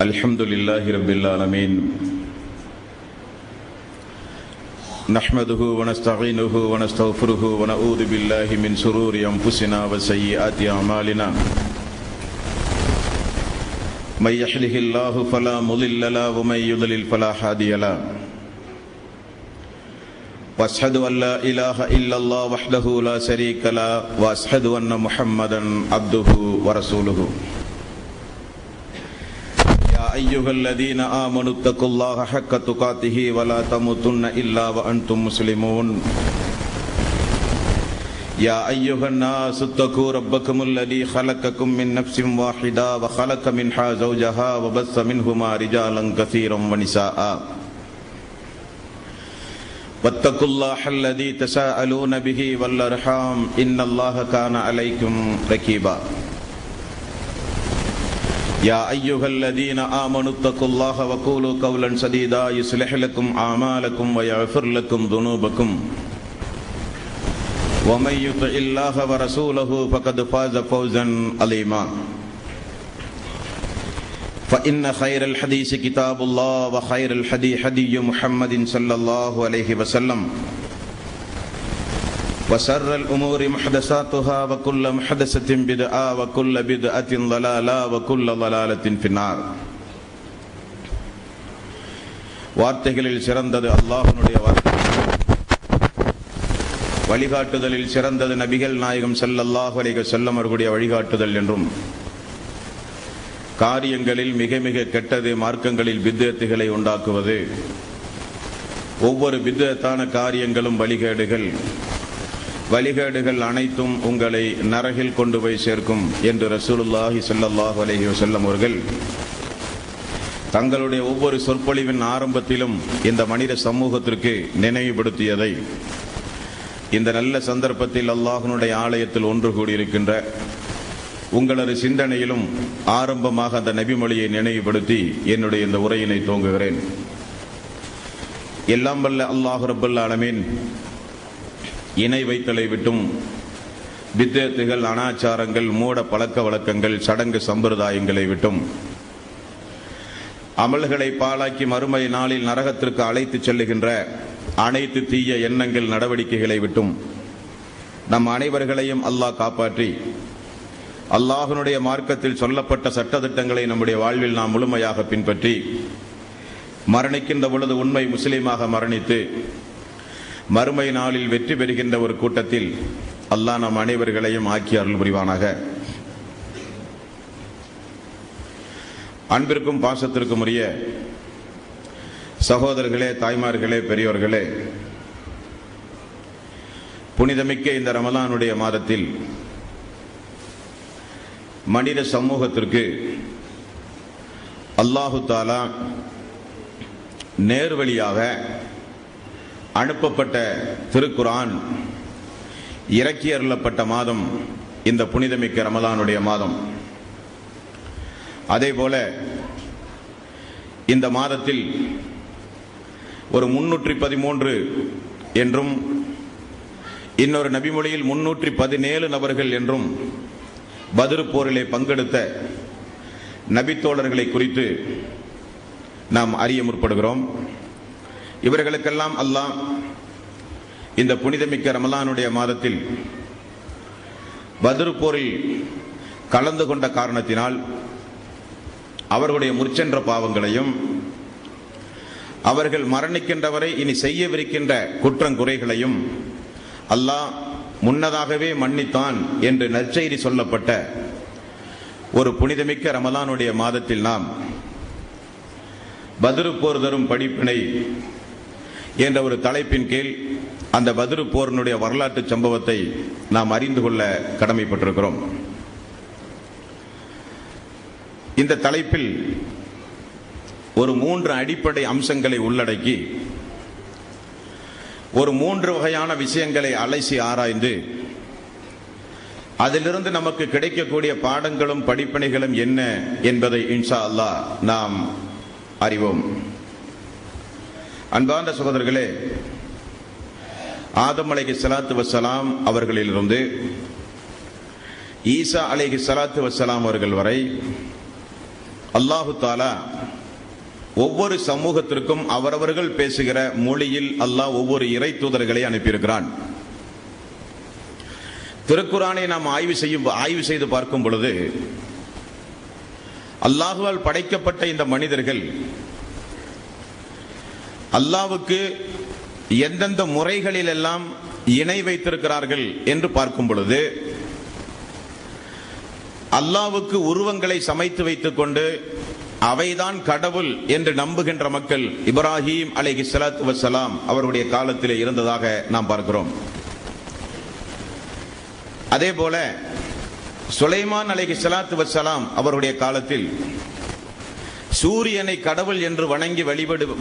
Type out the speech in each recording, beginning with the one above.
الحمد لله رب العالمين نحمده ونستعينه ونستغفره ونعوذ بالله من شرور أنفسنا وسيئات أعمالنا من يهده الله فلا مضل له ومن يضلل فلا هادي له وأشهد أن لا إله إلا الله وحده لا شريك له وأشهد أن محمدا عبده ورسوله يا أيها الذين آمنوا اتقوا الله حق تقاته ولا تموتن إلا وأنتم مسلمون يا أيها الناس اتقوا ربكم الذي خلقكم من نفس واحدة وخلق منها زوجها وبث منهما رجالا كثيرا ونساء واتقوا الله الذي تساءلون به والأرحام إن الله كان عليكم رقيبا يا أيها الذين آمنوا اتقوا الله وقولوا قولا سديدا يصلح لكم أعمالكم ويغفر لكم ذنوبكم ومن يطع الله ورسوله فقد فاز فوزا عظيما فإن خير الحديث كتاب الله وخير الهدي هدي محمد صلى الله عليه وسلم وشر الأمور محدثاتها وكل محدثة بدعة وكل بدعة ضلالة وكل ضلالة في النار. வார்த்தைகளில் சிறந்தது அல்லாஹ்வுடைய வார்த்தை, வழிகாட்டுதலில் சிறந்தது நபிகள் நாயகம் ஸல்லல்லாஹு அலைஹி வஸல்லம் அவர்களுடைய வழிகாட்டுதல் என்றும், காரியங்களில் மிக மிக கெட்டது மார்க்கங்களில் பித்அத்துகளை உண்டாக்குவது, ஒவ்வொரு பித்அத்தான காரியங்களும் வழிகேடுகள் அனைத்தும் உங்களை நரகில் கொண்டு போய் சேர்க்கும் என்று ரசூலுல்லாஹி ஸல்லல்லாஹு அலைஹி வஸல்லம் அவர்கள் தங்களுடைய ஒவ்வொரு சொற்பொழிவின் ஆரம்பத்திலும் இந்த மனித சமூகத்திற்கு நினைவுபடுத்தியதை இந்த நல்ல சந்தர்ப்பத்தில் அல்லாஹ்வுடைய ஆலயத்தில் ஒன்று கூடியிருக்கின்ற உங்களது சிந்தனையிலும் ஆரம்பமாக அந்த நபிமொழியை நினைவுபடுத்தி என்னுடைய இந்த உரையினை துவங்குகிறேன். எல்லாம் வல்ல அல்லாஹ் ரப்பல் ஆலமீன் இணை வைத்தலை விட்டும், பித்அத்துகள், அனாச்சாரங்கள், மூட பழக்க வழக்கங்கள், சடங்கு சம்பிரதாயங்களை விட்டும், அமல்களை பாழாக்கி மறுமை நாளில் நரகத்திற்கு அழைத்து செல்லுகின்ற அனைத்து தீய எண்ணங்கள், நடவடிக்கைகளை விட்டும் நம் அனைவர்களையும் அல்லாஹ் காப்பாற்றி அல்லாஹ்வுடைய மார்க்கத்தில் சொல்லப்பட்ட சட்டதிட்டங்களை நம்முடைய வாழ்வில் நாம் முழுமையாக பின்பற்றி மரணிக்கின்ற பொழுது உண்மை முஸ்லீமாக மரணித்து மறுமை நாளில் வெற்றி பெறுகின்ற ஒரு கூட்டத்தில் அல்லாஹ் நம் அனைவர்களையும் ஆக்கி அருள் புரிவானாக. அன்பிற்கும் பாசத்திற்கும் உரிய சகோதரர்களே, தாய்மார்களே, பெரியோர்களே, புனிதமிக்க இந்த ரமலானுடைய மாதத்தில் மனித சமூகத்திற்கு அல்லாஹு தஆலா நேர்வழியாக அனுப்பப்பட்ட திருக்குர்ஆன் இறக்கி அருளப்பட்ட மாதம் இந்த புனிதமிக்க ரமலானுடைய மாதம். அதேபோல இந்த மாதத்தில் ஒரு 313 என்றும் இன்னொரு நபிமொழியில் 317 நபர்கள் என்றும் பத்ர் போரிலே பங்கெடுத்த நபித்தோழர்களை குறித்து நாம் அறிய முற்படுகிறோம். இவர்களுக்கெல்லாம் அல்லாஹ் இந்த புனிதமிக்க ரமலானுடைய மாதத்தில் பத்ர் போரில் கலந்து கொண்ட காரணத்தினால் அவர்களுடைய முற்சென்ற பாவங்களையும் அவர்கள் மரணிக்கின்றவரை இனி செய்யவிருக்கின்ற குற்றங்குறைகளையும் அல்லாஹ் முன்னதாகவே மன்னித்தான் என்று நற்செய்தி சொல்லப்பட்ட ஒரு புனிதமிக்க ரமலானுடைய மாதத்தில் நாம் பத்ர் போர் தரும் படிப்பினை என்ற ஒரு தலைப்பின் கீழ் அந்த பத்ர் போரினுடைய வரலாற்று சம்பவத்தை நாம் அறிந்து கொள்ள கடமைப்பட்டிருக்கிறோம். இந்த தலைப்பில் ஒரு 3 அடிப்படை அம்சங்களை உள்ளடக்கி ஒரு 3 வகையான விஷயங்களை அலசி ஆராய்ந்து அதிலிருந்து நமக்கு கிடைக்கக்கூடிய பாடங்களும் படிப்பினைகளும் என்ன என்பதை இன்ஷா அல்லாஹ் நாம் அறிவோம். அன்பார்ந்த சகோதரர்களே, ஆதம் அலைஹிஸ்ஸலாத்து வஸ்ஸலாம் அவர்களிலிருந்து ஈசா அலைஹிஸ்ஸலாத்து வஸ்ஸலாம் அவர்கள் வரை அல்லாஹு தாலா ஒவ்வொரு சமூகத்திற்கும் அவரவர்கள் பேசுகிற மொழியில் அல்லாஹ் ஒவ்வொரு இறை தூதர்களை அனுப்பியிருக்கிறான். திருக்குரானை நாம் ஆய்வு செய்து பார்க்கும் பொழுது அல்லாஹுவால் படைக்கப்பட்ட இந்த மனிதர்கள் அல்லாஹ்வுக்கு எந்தெந்த முறைகளில் எல்லாம் இணை வைத்திருக்கிறார்கள் என்று பார்க்கும் பொழுது அல்லாஹ்வுக்கு உருவங்களை சமைத்து வைத்துக் கொண்டு அவைதான் கடவுள் என்று நம்புகின்ற மக்கள் இப்ராஹிம் அலைஹிஸ்ஸலாத்து வஸ்ஸலாம் அவருடைய காலத்திலே இருந்ததாக நாம் பார்க்கிறோம். அதே போல சுலைமான் அலைஹிஸ்ஸலாத்து வஸ்ஸலாம் அவருடைய காலத்தில் சூரியனை கடவுள் என்று வணங்கி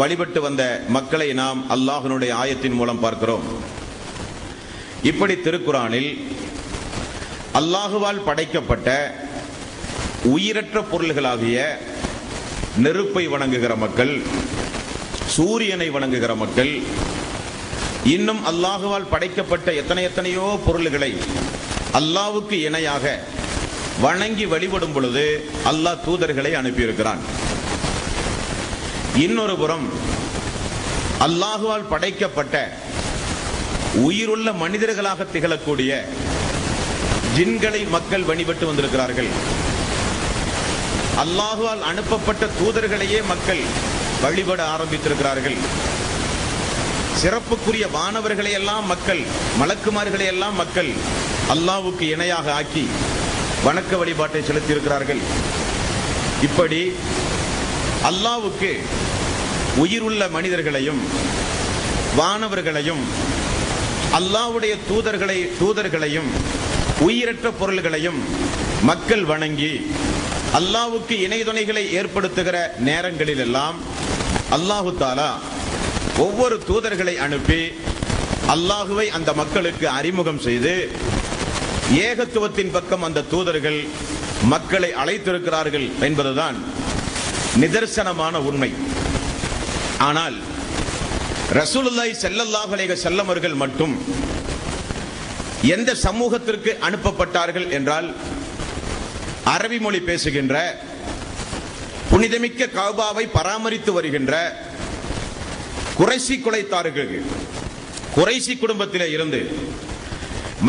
வழிபட்டு வந்த மக்களை நாம் அல்லாஹ்வினுடைய ஆயத்தின் மூலம் பார்க்கிறோம். இப்படி திருக்குரானில் அல்லாஹுவால் படைக்கப்பட்ட உயிரற்ற பொருள்களாகிய நெருப்பை வணங்குகிற மக்கள், சூரியனை வணங்குகிற மக்கள், இன்னும் அல்லாஹுவால் படைக்கப்பட்ட எத்தனையோ பொருள்களை அல்லாஹ்வுக்கு இணையாக வணங்கி வழிபடும் பொழுது அல்லாஹ் தூதர்களை அனுப்பியிருக்கிறான். இன்னொரு புறம் அல்லாஹுவால் படைக்கப்பட்ட உயிருள்ள மனிதர்களாக திகழக்கூடிய ஜின்களை மக்கள் வழிபட்டு வந்திருக்கிறார்கள். அல்லாஹுவால் அனுப்பப்பட்ட தூதர்களையே மக்கள் வழிபட ஆரம்பித்திருக்கிறார்கள். சிறப்புக்குரிய வானவர்களை எல்லாம் மக்கள், மலக்குமார்களை எல்லாம் மக்கள் அல்லாஹ்வுக்கு இணையாக ஆக்கி வணக்க வழிபாட்டை செலுத்தியிருக்கிறார்கள். இப்படி அல்லாஹ்வுக்கு உயிருள்ள மனிதர்களையும் வானவர்களையும் அல்லாஹ்வுடைய தூதர்களையும் உயிரற்ற பொருள்களையும் மக்கள் வணங்கி அல்லாஹ்வுக்கு இணை துணைகளை ஏற்படுத்துகிற நேரங்களில் எல்லாம் அல்லாஹு தாலா ஒவ்வொரு தூதர்களை அனுப்பி அல்லாஹுவை அந்த மக்களுக்கு அறிமுகம் செய்து ஏகத்துவத்தின் பக்கம் அந்த தூதர்கள் மக்களை அழைத்திருக்கிறார்கள் என்பதுதான் நிதர்சனமான உண்மை. ஆனால் ரசூலுல்லாஹி ஸல்லல்லாஹு அலைஹி வஸல்லம் அவர்கள் மட்டும் எந்த சமூகத்திற்கு அனுப்பப்பட்டார்கள் என்றால், அரபி மொழி பேசுகின்ற, புனிதமிக்க கஅபாவை பராமரித்து வருகின்ற குறைசி குலைத்தார்கள், குறைசி குடும்பத்திலே இருந்து,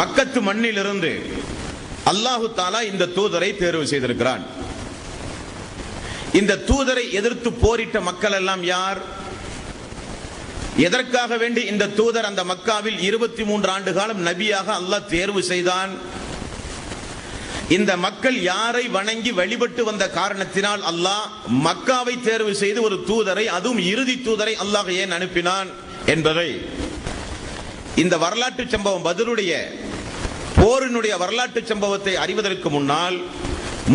மக்கத்து மண்ணிலிருந்து அல்லாஹு தாலா இந்த தூதரை தேர்வு செய்திருக்கிறான். இந்த தூதரை எதிர்த்து போரிட்ட மக்கள் எல்லாம் யார்? எதற்காக வேண்டி இந்த தூதர் அந்த மக்காவில் 23 ஆண்டு காலம் நபியாக அல்லாஹ் தேர்வு செய்தான்? இந்த மக்கள் யாரை வணங்கி வழிபட்டு வந்த காரணத்தினால் அல்லாஹ் மக்காவை தேர்வு செய்து ஒரு தூதரை, அதுவும் இறுதி தூதரை அல்லாஹ் ஏன் அனுப்பினான் என்பதை இந்த வரலாற்று சம்பவம், பத்ருடைய போரினுடைய வரலாற்று சம்பவத்தை அறிவதற்கு முன்னால்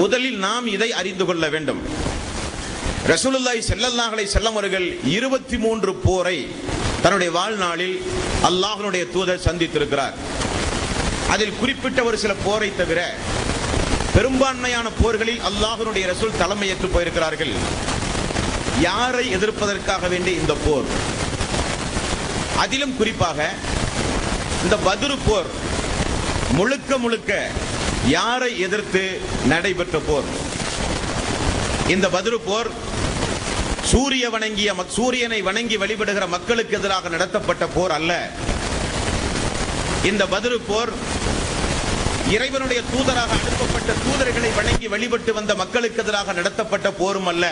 முதலில் நாம் இதை அறிந்து கொள்ள வேண்டும். ரசூலுல்லாஹி ஸல்லல்லாஹு அலைஹி வஸல்லம் அவர்கள் 23 போரை தன்னுடைய வாழ்நாளில் அல்லாஹ்வுடைய தூதர் சந்தித்திருக்கிறார். அதில் குறிப்பிட்ட ஒரு சில போரை தவிர பெரும்பான்மையான போர்களில் அல்லாஹ்வுடைய ரசூல் தலைமையேற்று போயிருக்கிறார்கள். யாரை எதிர்ப்பதற்காக வேண்டிய இந்த போர், அதிலும் குறிப்பாக இந்த பத்ரு போர் முழுக்க யாரை எதிர்த்து நடைபெற்ற போர்? இந்த பத்ரு போர் சூரியனை வணங்கி வழிபடுகிற மக்களுக்கு எதிராக நடத்தப்பட்ட போர் அல்ல. இந்த பத்ரு போர் இறைவனுடைய தூதராக அனுப்பப்பட்ட தூதர்களை வணங்கி வழிபட்டு வந்த மக்களுக்கு எதிராக நடத்தப்பட்ட போரும் அல்ல.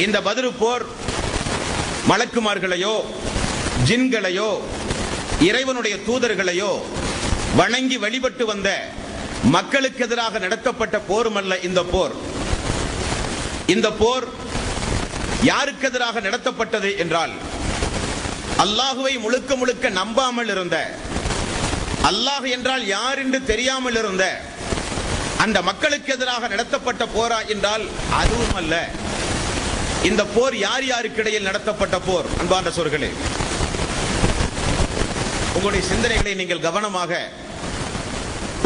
இந்த பத்ரு போர் மலக்குமார்களையோ ஜின்களையோ இறைவனுடைய தூதர்களையோ வணங்கி வழிபட்டு வந்த மக்களுக்கு எதிராக நடத்தப்பட்ட போரும் அல்ல. இந்த போர் யாருக்கு எதிராக நடத்தப்பட்டது என்றால், அல்லாஹுவை முழுக்க நம்பாமல் இருந்த, அல்லாஹ் என்றால் யார் என்று தெரியாமல் இருந்த அந்த மக்களுக்கு எதிராக நடத்தப்பட்ட போரா என்றால் அதுவும் அல்ல. இந்த போர் யாருக்கு இடையில் நடத்தப்பட்ட போர்? அன்பார்ந்த சகோதரர்களே, உங்களுடைய சிந்தனைகளை நீங்கள் கவனமாக,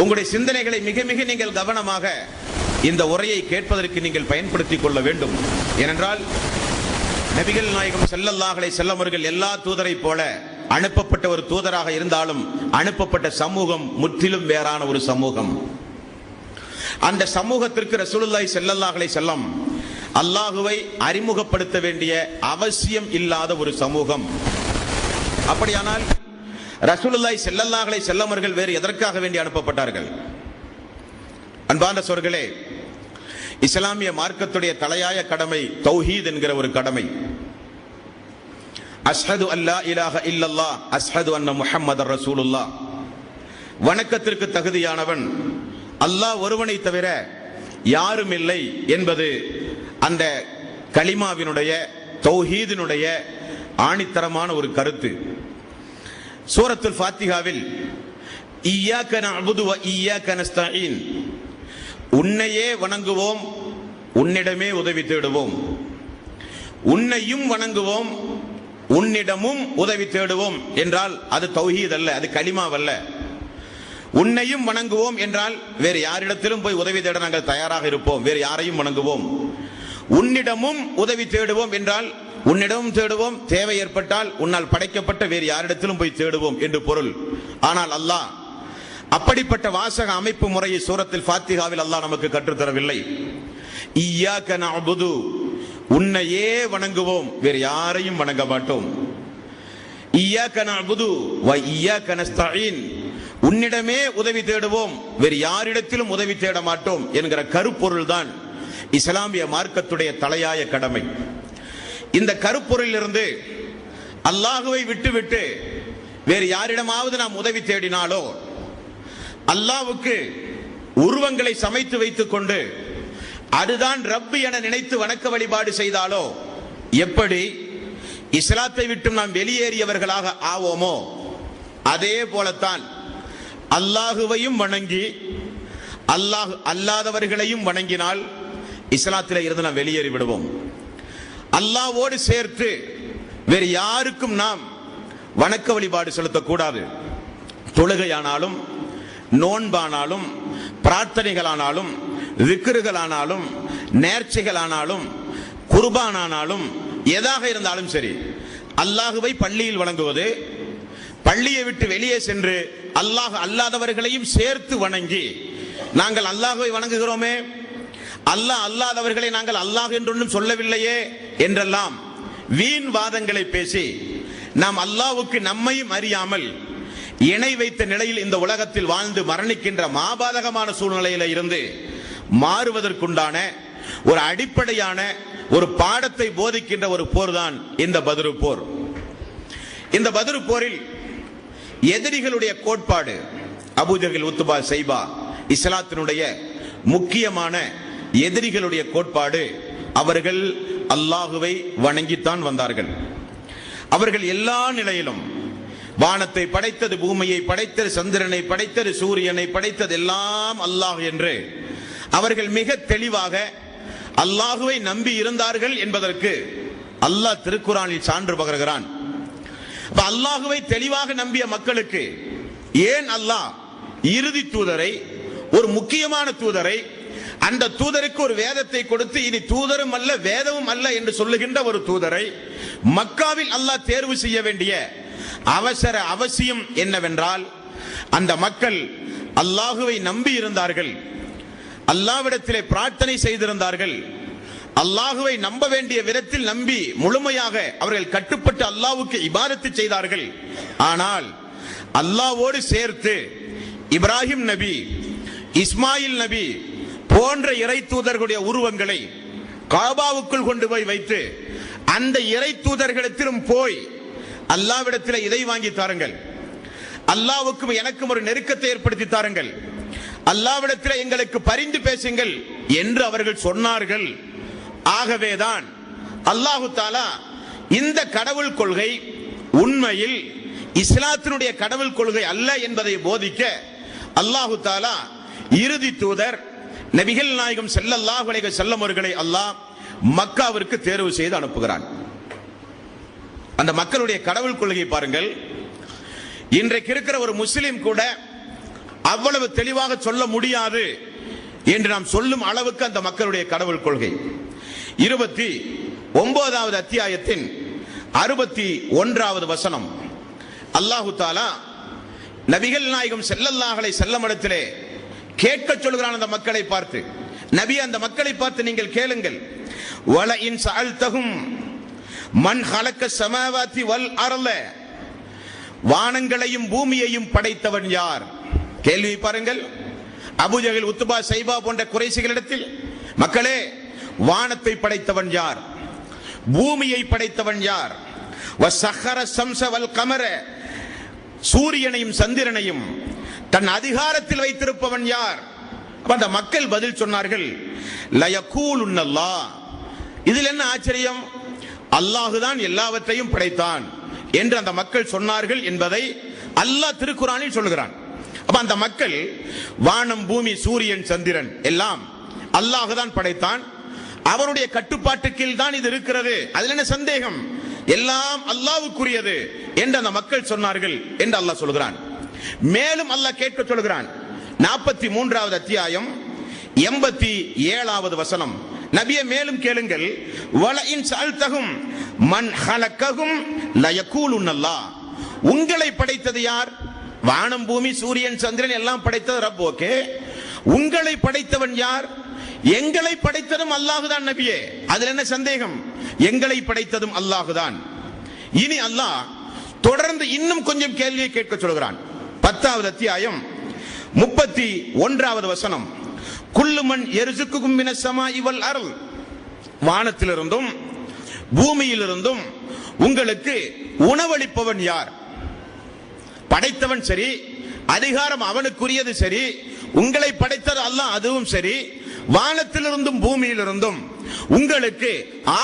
உங்களுடைய சிந்தனைகளை மிக நீங்கள் கவனமாக இந்த உரையை கேட்பதற்கு நீங்கள் பயன்படுத்திக் கொள்ள வேண்டும். ஏனென்றால் நபிகள் நாயகம் ஸல்லல்லாஹு அலைஹி வஸல்லம் அவர்கள் எல்லா தூதரை போல அனுப்பப்பட்ட ஒரு தூதராக இருந்தாலும் அனுப்பப்பட்ட சமூகம் முற்றிலும் வேறான ஒரு சமூகம். அந்த சமூகத்திற்கு ரசூலுல்லாஹி ஸல்லல்லாஹு அலைஹி வஸல்லம் அல்லாஹுவை அறிமுகப்படுத்த வேண்டிய அவசியம் இல்லாத ஒரு சமூகம். அப்படியானால் ரசூலுல்லாஹி ஸல்லல்லாஹு அலைஹி வஸல்லம் அவர்கள் வேறு எதற்காக வேண்டி அனுப்பப்பட்டார்கள்? அன்பார்ந்த சகோதரர்களே, இஸ்லாமிய மார்க்கத்துடைய தலையாய கடமை தௌஹீத் என்கிற ஒரு கடமை. அஷ்ஹது அல்லா இலாஹ இல்லல்லாஹ் அஷ்ஹது அன்ன முஹம்மதர் ரசூலுல்லாஹ். வணக்கத்திற்கு தகுதியானவன் அல்லாஹ் ஒருவனை தவிர யாரும் இல்லை என்பது அந்த கலிமாவினுடைய தௌஹீதினுடைய ஆணித்தரமான ஒரு கருத்து. சூரத்துல் ஃபாத்திஹாவில் இய்யாக நஅ்புது வ இய்யாக நஸ்தஈன், உன்னையே வணங்குவோம், உன்னிடமே உதவி தேடுவோம். உன்னையும் வணங்குவோம், உன்னிடமும் உதவி தேடுவோம் என்றால் அது தௌஹீத் அல்ல, அது கலிமாவல்ல. உன்னையும் வணங்குவோம் என்றால் வேறு யாரிடத்திலும் போய் உதவி தேட நாங்கள் தயாராக இருப்போம், வேறு யாரையும் வணங்குவோம். உன்னிடமும் உதவி தேடுவோம் என்றால் உன்னிடமும் தேடுவோம், தேவை ஏற்பட்டால் உன்னால் படைக்கப்பட்ட வேறு யாரிடத்திலும் போய் தேடுவோம் என்று பொருள். ஆனால் அல்லாஹ் அப்படிப்பட்ட வாசக அமைப்பு முறையை சூரத்துல் ஃபாத்திஹாவில் அல்லாஹ் நமக்கு கற்றுத்தரவில்லை. இய்யாக நஅ்புது, உன்னையே வணங்குவோம், வேறு யாரையும் வணங்க மாட்டோம். இய்யாக நஅ்புது வ இய்யாக நஸ்தஈன், உன்னிடமே உதவி தேடுவோம், வேறு யாரிடத்திலும் உதவி தேட மாட்டோம் என்கிற கருப்பொருள் தான் இஸ்லாமிய மார்க்கத்துடைய தலையாய கடமை. இந்த கருப்பொருளிலிருந்து அல்லாஹுவை விட்டுவிட்டு வேறு யாரிடமாவது நாம் உதவி தேடினாலோ, அல்லாஹ்வுக்கு உருவங்களை சமைத்து வைத்துக் கொண்டு அதுதான் ரப்பு என நினைத்து வணக்க வழிபாடு செய்தாலோ எப்படி இஸ்லாத்தை விட்டு நாம் வெளியேறியவர்களாக ஆவோமோ, அதே போலத்தான் அல்லாஹுவையும் வணங்கி அல்லாஹ் அல்லாதவர்களையும் வணங்கினால் இஸ்லாத்திலே இருந்து நாம் வெளியேறி விடுவோம். அல்லாஹ்வோடு சேர்த்து வேறு யாருக்கும் நாம் வணக்க வழிபாடு செலுத்தக்கூடாது. தொழுகையானாலும், நோன்பானாலும், பிரார்த்தனைகளானாலும், விக்ருகளானாலும், நேர்ச்சைகளானாலும், குர்பானானாலும், எதாக இருந்தாலும் சரி, அல்லாஹுவை பள்ளியில் வணங்குவது, பள்ளியை விட்டு வெளியே சென்று அல்லாஹ் அல்லாதவர்களையும் சேர்த்து வணங்கி நாங்கள் அல்லாஹுவை வணங்குகிறோமே, அல்லாஹ் அல்லாதவர்களை நாங்கள் அல்லாஹ் என்றொன்றும் சொல்லவில்லையே என்றெல்லாம் வீண் வாதங்களை பேசி நாம் அல்லாஹ்வுக்கு நம்மையும் அறியாமல் இணை வைத்த நிலையில் இந்த உலகத்தில் வாழ்ந்து மரணிக்கின்ற மாபாதகமான சூழ்நிலையில இருந்து மாறுவதற்குண்டான ஒரு அடிப்படையான ஒரு பாடத்தை போதிக்கின்ற ஒரு போர் தான் இந்த பத்ரு போர். இந்த பத்ரு போரில் எதிரிகளுடைய கோட்பாடு அபூஜஹல், உத்பா, ஷைபா, இஸ்லாத்தினுடைய முக்கியமான எதிரிகளுடைய கோட்பாடு, அவர்கள் அல்லாஹுவை வணங்கித்தான் வந்தார்கள். அவர்கள் எல்லா நிலையிலும் வானத்தை படைத்தது, பூமியை படைத்தது, சந்திரனை படைத்தது, சூரியனை படைத்தது எல்லாம் அல்லாஹ் என்று அவர்கள் மிக தெளிவாக அல்லாஹுவை நம்பி இருந்தார்கள் என்பதற்கு அல்லாஹ் திருக்குர்ஆனில் சான்று பகர்கிறான். அல்லாஹுவை தெளிவாக நம்பிய மக்களுக்கு ஏன் அல்லாஹ் இறுதி தூதரை, ஒரு முக்கியமான தூதரை, அந்த தூதருக்கு ஒரு வேதத்தை கொடுத்து இனி தூதரும் அல்ல வேதமும் அல்ல என்று சொல்லுகின்ற ஒரு தூதரை மக்காவில் அல்லாஹ் தேர்வு செய்ய வேண்டிய அவசியம் என்னவென்றால், அந்த மக்கள் அல்லாஹுவை நம்பி இருந்தார்கள், அல்லாஹ்விடத்திலே பிரார்த்தனை செய்திருந்தார்கள், அல்லாஹுவை நம்ப வேண்டிய விதத்தில் நம்பி முழுமையாக அவர்கள் கட்டுப்பட்டு அல்லாஹ்வுக்கு இபாதத்து செய்தார்கள். ஆனால் அல்லாஹ்வோடு சேர்த்து இப்ராஹிம் நபி, இஸ்மாயில் நபி போன்ற இறை தூதர்களுடைய உருவங்களை காபாவுக்குள் கொண்டு போய் வைத்து அந்த இறை தூதர்களிடத்திலும் போய் அல்லாஹ்விடத்தில் இதை வாங்கி தாருங்கள், அல்லாஹ்வுக்கும் எனக்கும் ஒரு நெருக்கத்தை ஏற்படுத்தி தாருங்கள், அல்லாஹ்விடத்தில் எங்களுக்கு பரிந்து பேசுங்கள் என்று அவர்கள் சொன்னார்கள். ஆகவேதான் அல்லாஹு தஆலா இந்த கடவுள் கொள்கை உண்மையில் இஸ்லாத்தினுடைய கடவுள் கொள்கை அல்ல என்பதை போதிக்க அல்லாஹு தஆலா இறுதி தூதர் நபிகள் நாயகம் ஸல்லல்லாஹு அலைஹி வஸல்லம் அவர்களை அல்லாஹ் மக்காவிற்கு தேர்வு செய்து அனுப்புகிறான். அந்த மக்களுடைய கடவுள் கொள்கை பாருங்கள். இன்றைக்கு இருக்கிற ஒரு முஸ்லிம் கூட அவ்வளவு தெளிவாக சொல்ல முடியாது என்று நாம் சொல்லும் அளவுக்கு அந்த மக்களுடைய கடவுள் கொள்கை. 29வது அத்தியாயத்தின் 61வது வசனம், அல்லாஹு தஆலா நபிகள் நாயகம் ஸல்லல்லாஹு அலைஹி வஸல்லம் இடத்திலே கேட்க சொல்கிறான் அந்த மக்களை பார்த்து. நபி அந்த மக்களை பார்த்து நீங்கள் கேளுங்கள். வல இன் சஅல்தஹும் மன் ஹலக்க ஸமாவாதி வல் அர்ல, வானங்களையும் பூமியையும் படைத்தவன் யார்? கேள்வி பாருங்கள். அபூஜஹல், உத்பா, ஷைபா போன்ற குறைஷிகளிடத்தில், மக்களே வானத்தை படைத்தவன் யார்? பூமியை படைத்தவன் யார்? வஸஹர ஷம்ஸ வல் கமர, சூரியனையும் சந்திரனையும் தன் அதிகாரத்தில் வைத்திருப்பவன் யார்? அந்த மக்கள் பதில் சொன்னார்கள், லயகூலுன்னல்லாஹ். இதில் என்ன ஆச்சரியம்? அல்லாஹுதான் எல்லாவற்றையும் படைத்தான் என்று அந்த மக்கள் சொன்னார்கள் என்பதை அல்லாஹ் திருக்குர்ஆனில் சொல்கிறான். அப்ப அந்த மக்கள் வானம், பூமி, சூரியன், சந்திரன் எல்லாம் அல்லாஹுதான் படைத்தான், அவருடைய கட்டுப்பாட்டுக்கு தான் இது இருக்கிறது, அதில் என்ன சந்தேகம், எல்லாம் அல்லாஹ்வுக்குரியது என்று அந்த மக்கள் சொன்னார்கள் என்று அல்லாஹ் சொல்கிறான். மேலும் அல்லாஹ் கேட்க சொல்கிறான். 43வது அத்தியாயம் 87வது வசனம். நபியே மேலும் கேளுங்கள். வல இன் சஅல்தஹும் மன் ஹலக்கஹும் லயகூலுன்னல்லாஹ். உங்களை படைத்தது யார்? வானம், பூமி, சூரியன், சந்திரன் எல்லாம் படைத்தது ரப். ஓகே, உங்களை படைத்தவன் யார்? எங்களை படைத்ததும் அல்லாஹுதான் நபியே, அதில் என்ன சந்தேகம்? எங்களை படைத்ததும் அல்லாஹுதான். இனி அல்லாஹ் தொடர்ந்து இன்னும் கொஞ்சம் கேள்வியை கேட்க சொல்கிறான். 10வது அத்தியாயம் 31வது வசனம். குல்லு மன் யர்சுக்குகும் மினஸ் ஸமாஇ வல் அர்ல், வானத்திலிருந்தும் பூமியிலிருந்தும் உங்களுக்கு உணவளிப்பவன் யார்? படைத்தவன் சரி, அதிகாரம் அவனுக்குரியது சரி, உங்களை படைத்தது அல்லாஹ், அதுவும் சரி, வானத்திலிருந்தும் பூமியிலிருந்தும் உங்களுக்கு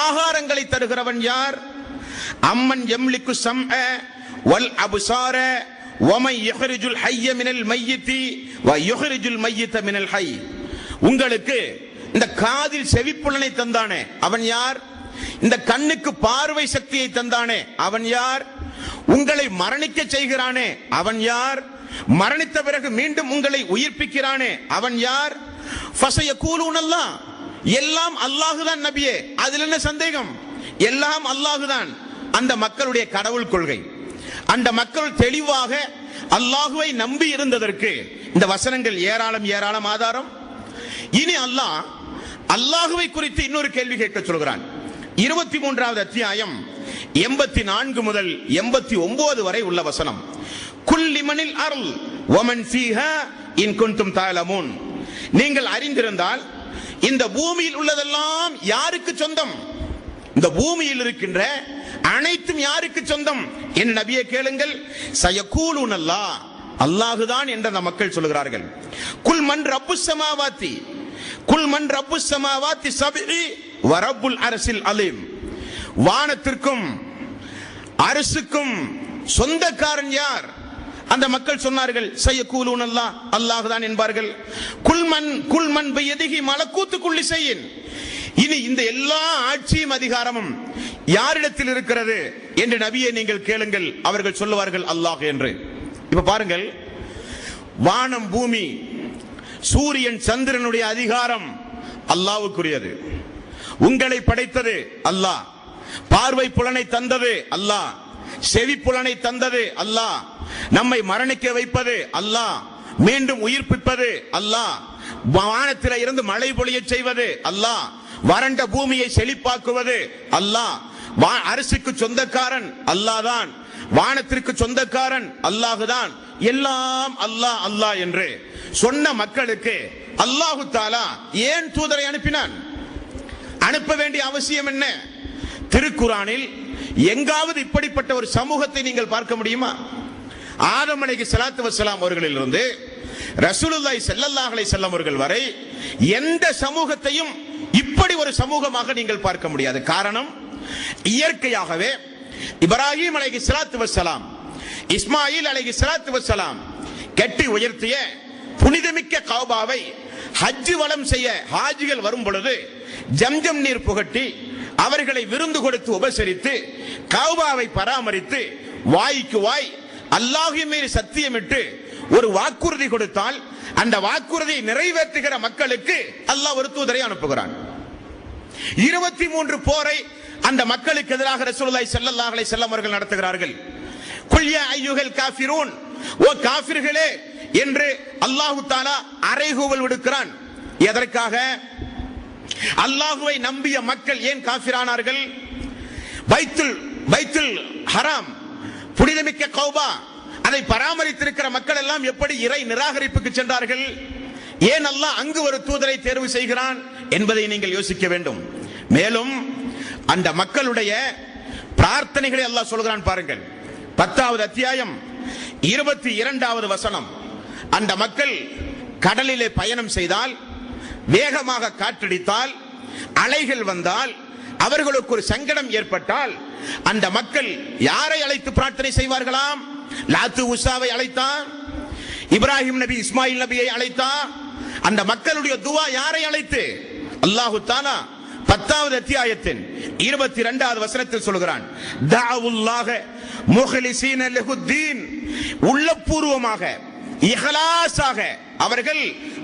ஆகாரங்களை தருகிறவன் யார்? அம்மன் யம்லிக்கு ஸம்அ வல் அப்சார வமை யுஹ்ரிஜுல் ஹய்ய மினல் மய்யித்தி வ யுஹ்ரிஜுல் மய்யித்த மினல் ஹய். உங்களுக்கு இந்த காதில் செவிப்புலனை தந்தானே அவன் யார்? இந்த கண்ணுக்கு பார்வை சக்தியை தந்தானே அவன் யார்? உங்களை மரணிக்க செய்கிறானே அவன் யார்? மரணித்த பிறகு மீண்டும் உங்களை உயிர்ப்பிக்கிறானே அவன் யார்? ஃபஸயகூலுனல்லாஹ். எல்லாம் அல்லாஹுதான் நபியே, அதில் என்ன சந்தேகம்? எல்லாம் அல்லாஹுதான். அந்த மக்களுடைய கடவுள் கொள்கை, அந்த மக்கள் தெளிவாக அல்லாஹுவை நம்பி இருந்ததற்கு இந்த வசனங்கள் ஏராளம் ஏராளம் ஆதாரம். இனி அல்லாஹ் அல்லாஹுவை குறித்து இன்னொரு கேள்வி கேட்க சொல்கிறான். 23வது அத்தியாயம் 84 முதல் 89 வரை உள்ள வசனம். குல்லிமனில் அர்ல் வமன் ஃபீஹா இன் குன்தும் தஅலமூன். நீங்கள் அறிந்திருந்தால் இந்த பூமியில் உள்ளதெல்லாம் யாருக்கு சொந்தம்? இந்த பூமியில் இருக்கின்ற அனைத்தும் யாருக்கு சொந்தம் என்று நபியே கேளுங்கள். சயகூலுனல்லாஹ், அல்லாஹுதான் என்று அந்த மக்கள் சொல்கிறார்கள். குல் மன் ரப்புஸ் ஸமாவாத்தி, குல் மன் ரப்புஸ் ஸமாவாத்தி சப்இ வ ரப்புல் அர்ஸில் அலீம். வானத்திற்கும் அரசுக்கும் சொந்தக்காரன் யார்? அந்த மக்கள் சொன்னார்கள், சயகூலுனல்லாஹ், அல்லாஹுதான் என்பார்கள். குல் மன் பியதிஹி மலக்கூத்து குல்லி ஷைஇன். இனி இந்த எல்லா ஆட்சியும் அதிகாரமும் யாரிடத்தில் இருக்கிறது என்று நபியை நீங்கள் கேளுங்கள். அவர்கள் சொல்லுவார்கள் அல்லாஹ் என்று. இப்ப பாருங்கள், வானம், பூமி, சூரியன், சந்திரனுடைய அதிகாரம் அல்லாஹ்வுக்குரியது. உங்களை படைத்தது அல்லாஹ், பார்வை புலனை தந்தது அல்லாஹ், செவி புலனை தந்தது அல்லாஹ், நம்மை மரணிக்க வைப்பது அல்லாஹ், மீண்டும் உயிர்ப்பிப்பது அல்லாஹ், வானத்தில இருந்து மழை பொழிய செய்வது அல்லாஹ், வறண்ட பூமியை செழிப்பாக்குவது அல்லாஹ். அரசுக்கு சொந்தக்காரன் அல்லாஹ்தான், வானத்திற்கு சொந்தக்காரன் அல்லாஹுதான். எல்லாம் அல்லாஹ் அல்லாஹ் என்று சொன்ன மக்களுக்கு அல்லாஹு தஆலா ஏன் தூதரை அனுப்பினான்? அனுப்ப வேண்டிய அவசியம் என்ன? திருக்குர்ஆனில் எங்காவது இப்படிப்பட்ட ஒரு சமூகத்தை நீங்கள் பார்க்க முடியுமா? ஆதம் அலைஹிஸ்ஸலாத்து வஸ்ஸலாம் அவர்களிலிருந்து ரசூலுல்லாஹி ஸல்லல்லாஹு அலைஹி வஸல்லம் அவர்கள் வரை எந்த சமூகத்தையும் இப்படி ஒரு சமூகமாக நீங்கள் பார்க்க முடியாது. காரணம், இயற்கையாகவே இப்ராஹிம் அலைஹிஸ்ஸலாத்து வஸ்ஸலாம், இஸ்மாயில் அலைஹிஸ்ஸலாத்து வஸ்ஸலாம் கட்டி உயர்த்திய புனிதமிக்க கஅபாவை ஹஜ் வலம் செய்ய ஹாஜிகள் வரும் பொழுது ஜம்ஜம் நீர் புகட்டி அவர்களை விருந்து கொடுத்து உபசரித்து கஅபாவை பராமரித்து வாய்க்கு வாய் அல்லாஹ்வின் மீது சத்தியமிட்டு ஒரு வாக்குறுதி கொடுத்தால் அந்த வாக்குறுதியை நிறைவேற்றுகிற மக்களுக்கு அல்லாஹ் ஒரு தூதரை அனுப்புகிறான். 23 போரை அந்த மக்களுக்கு எதிராக ரசூலுல்லாஹி ஸல்லல்லாஹு அலைஹி வஸல்லம் அவர்கள் நடத்துகிறார்கள். குல் யா அய்யுஹல் காஃபிரூன், ஓ காஃபிர்களே என்று அல்லாஹு தஆலா அறைகூவல் விடுக்கிறான். எதற்காக? அல்லாஹுவை நம்பிய மக்கள் ஏன் காஃபிரானார்கள்? பைத்துல் ஹராம், புனிதமிக்க கௌபா, அதை பராமரித்திருக்கிற மக்கள் எல்லாம் எப்படி இறை நிராகரிப்புக்கு சென்றார்கள்? ஏன் அல்லாஹ் அங்கு ஒரு தூதரை தேர்வு செய்கிறான் என்பதை நீங்கள் யோசிக்க வேண்டும். மேலும் அந்த மக்களுடைய பிரார்த்தனைகளை அல்லாஹ் சொல்கிறான் பாருங்கள். 10வது அத்தியாயம் 22வது வசனம். அந்த மக்கள் கடலிலே பயணம் செய்தால், வேகமாக காற்றடித்தால், அலைகள் வந்தால், அவர்களுக்கு ஒரு சங்கடம் ஏற்பட்டால் அந்த மக்கள் யாரை அழைத்து பிரார்த்தனை செய்வார்களாம்? லாத்து உஸாவை அழைத்தான், இப்ராஹிம் நபி இஸ்மாயில் நபியை அழைத்தான். அந்த மக்களுடைய துவா யாரை அழைத்து? அல்லாஹு தஆலா 10வது அத்தியாயத்தின் 22வது வசனத்தில் சொல்கிறான், தஅவுல்லாஹ முஹ்லிஸீன லஹுத்தீன், உள்ளபூர்வமாக இஹ்லாஸாக அவர்கள்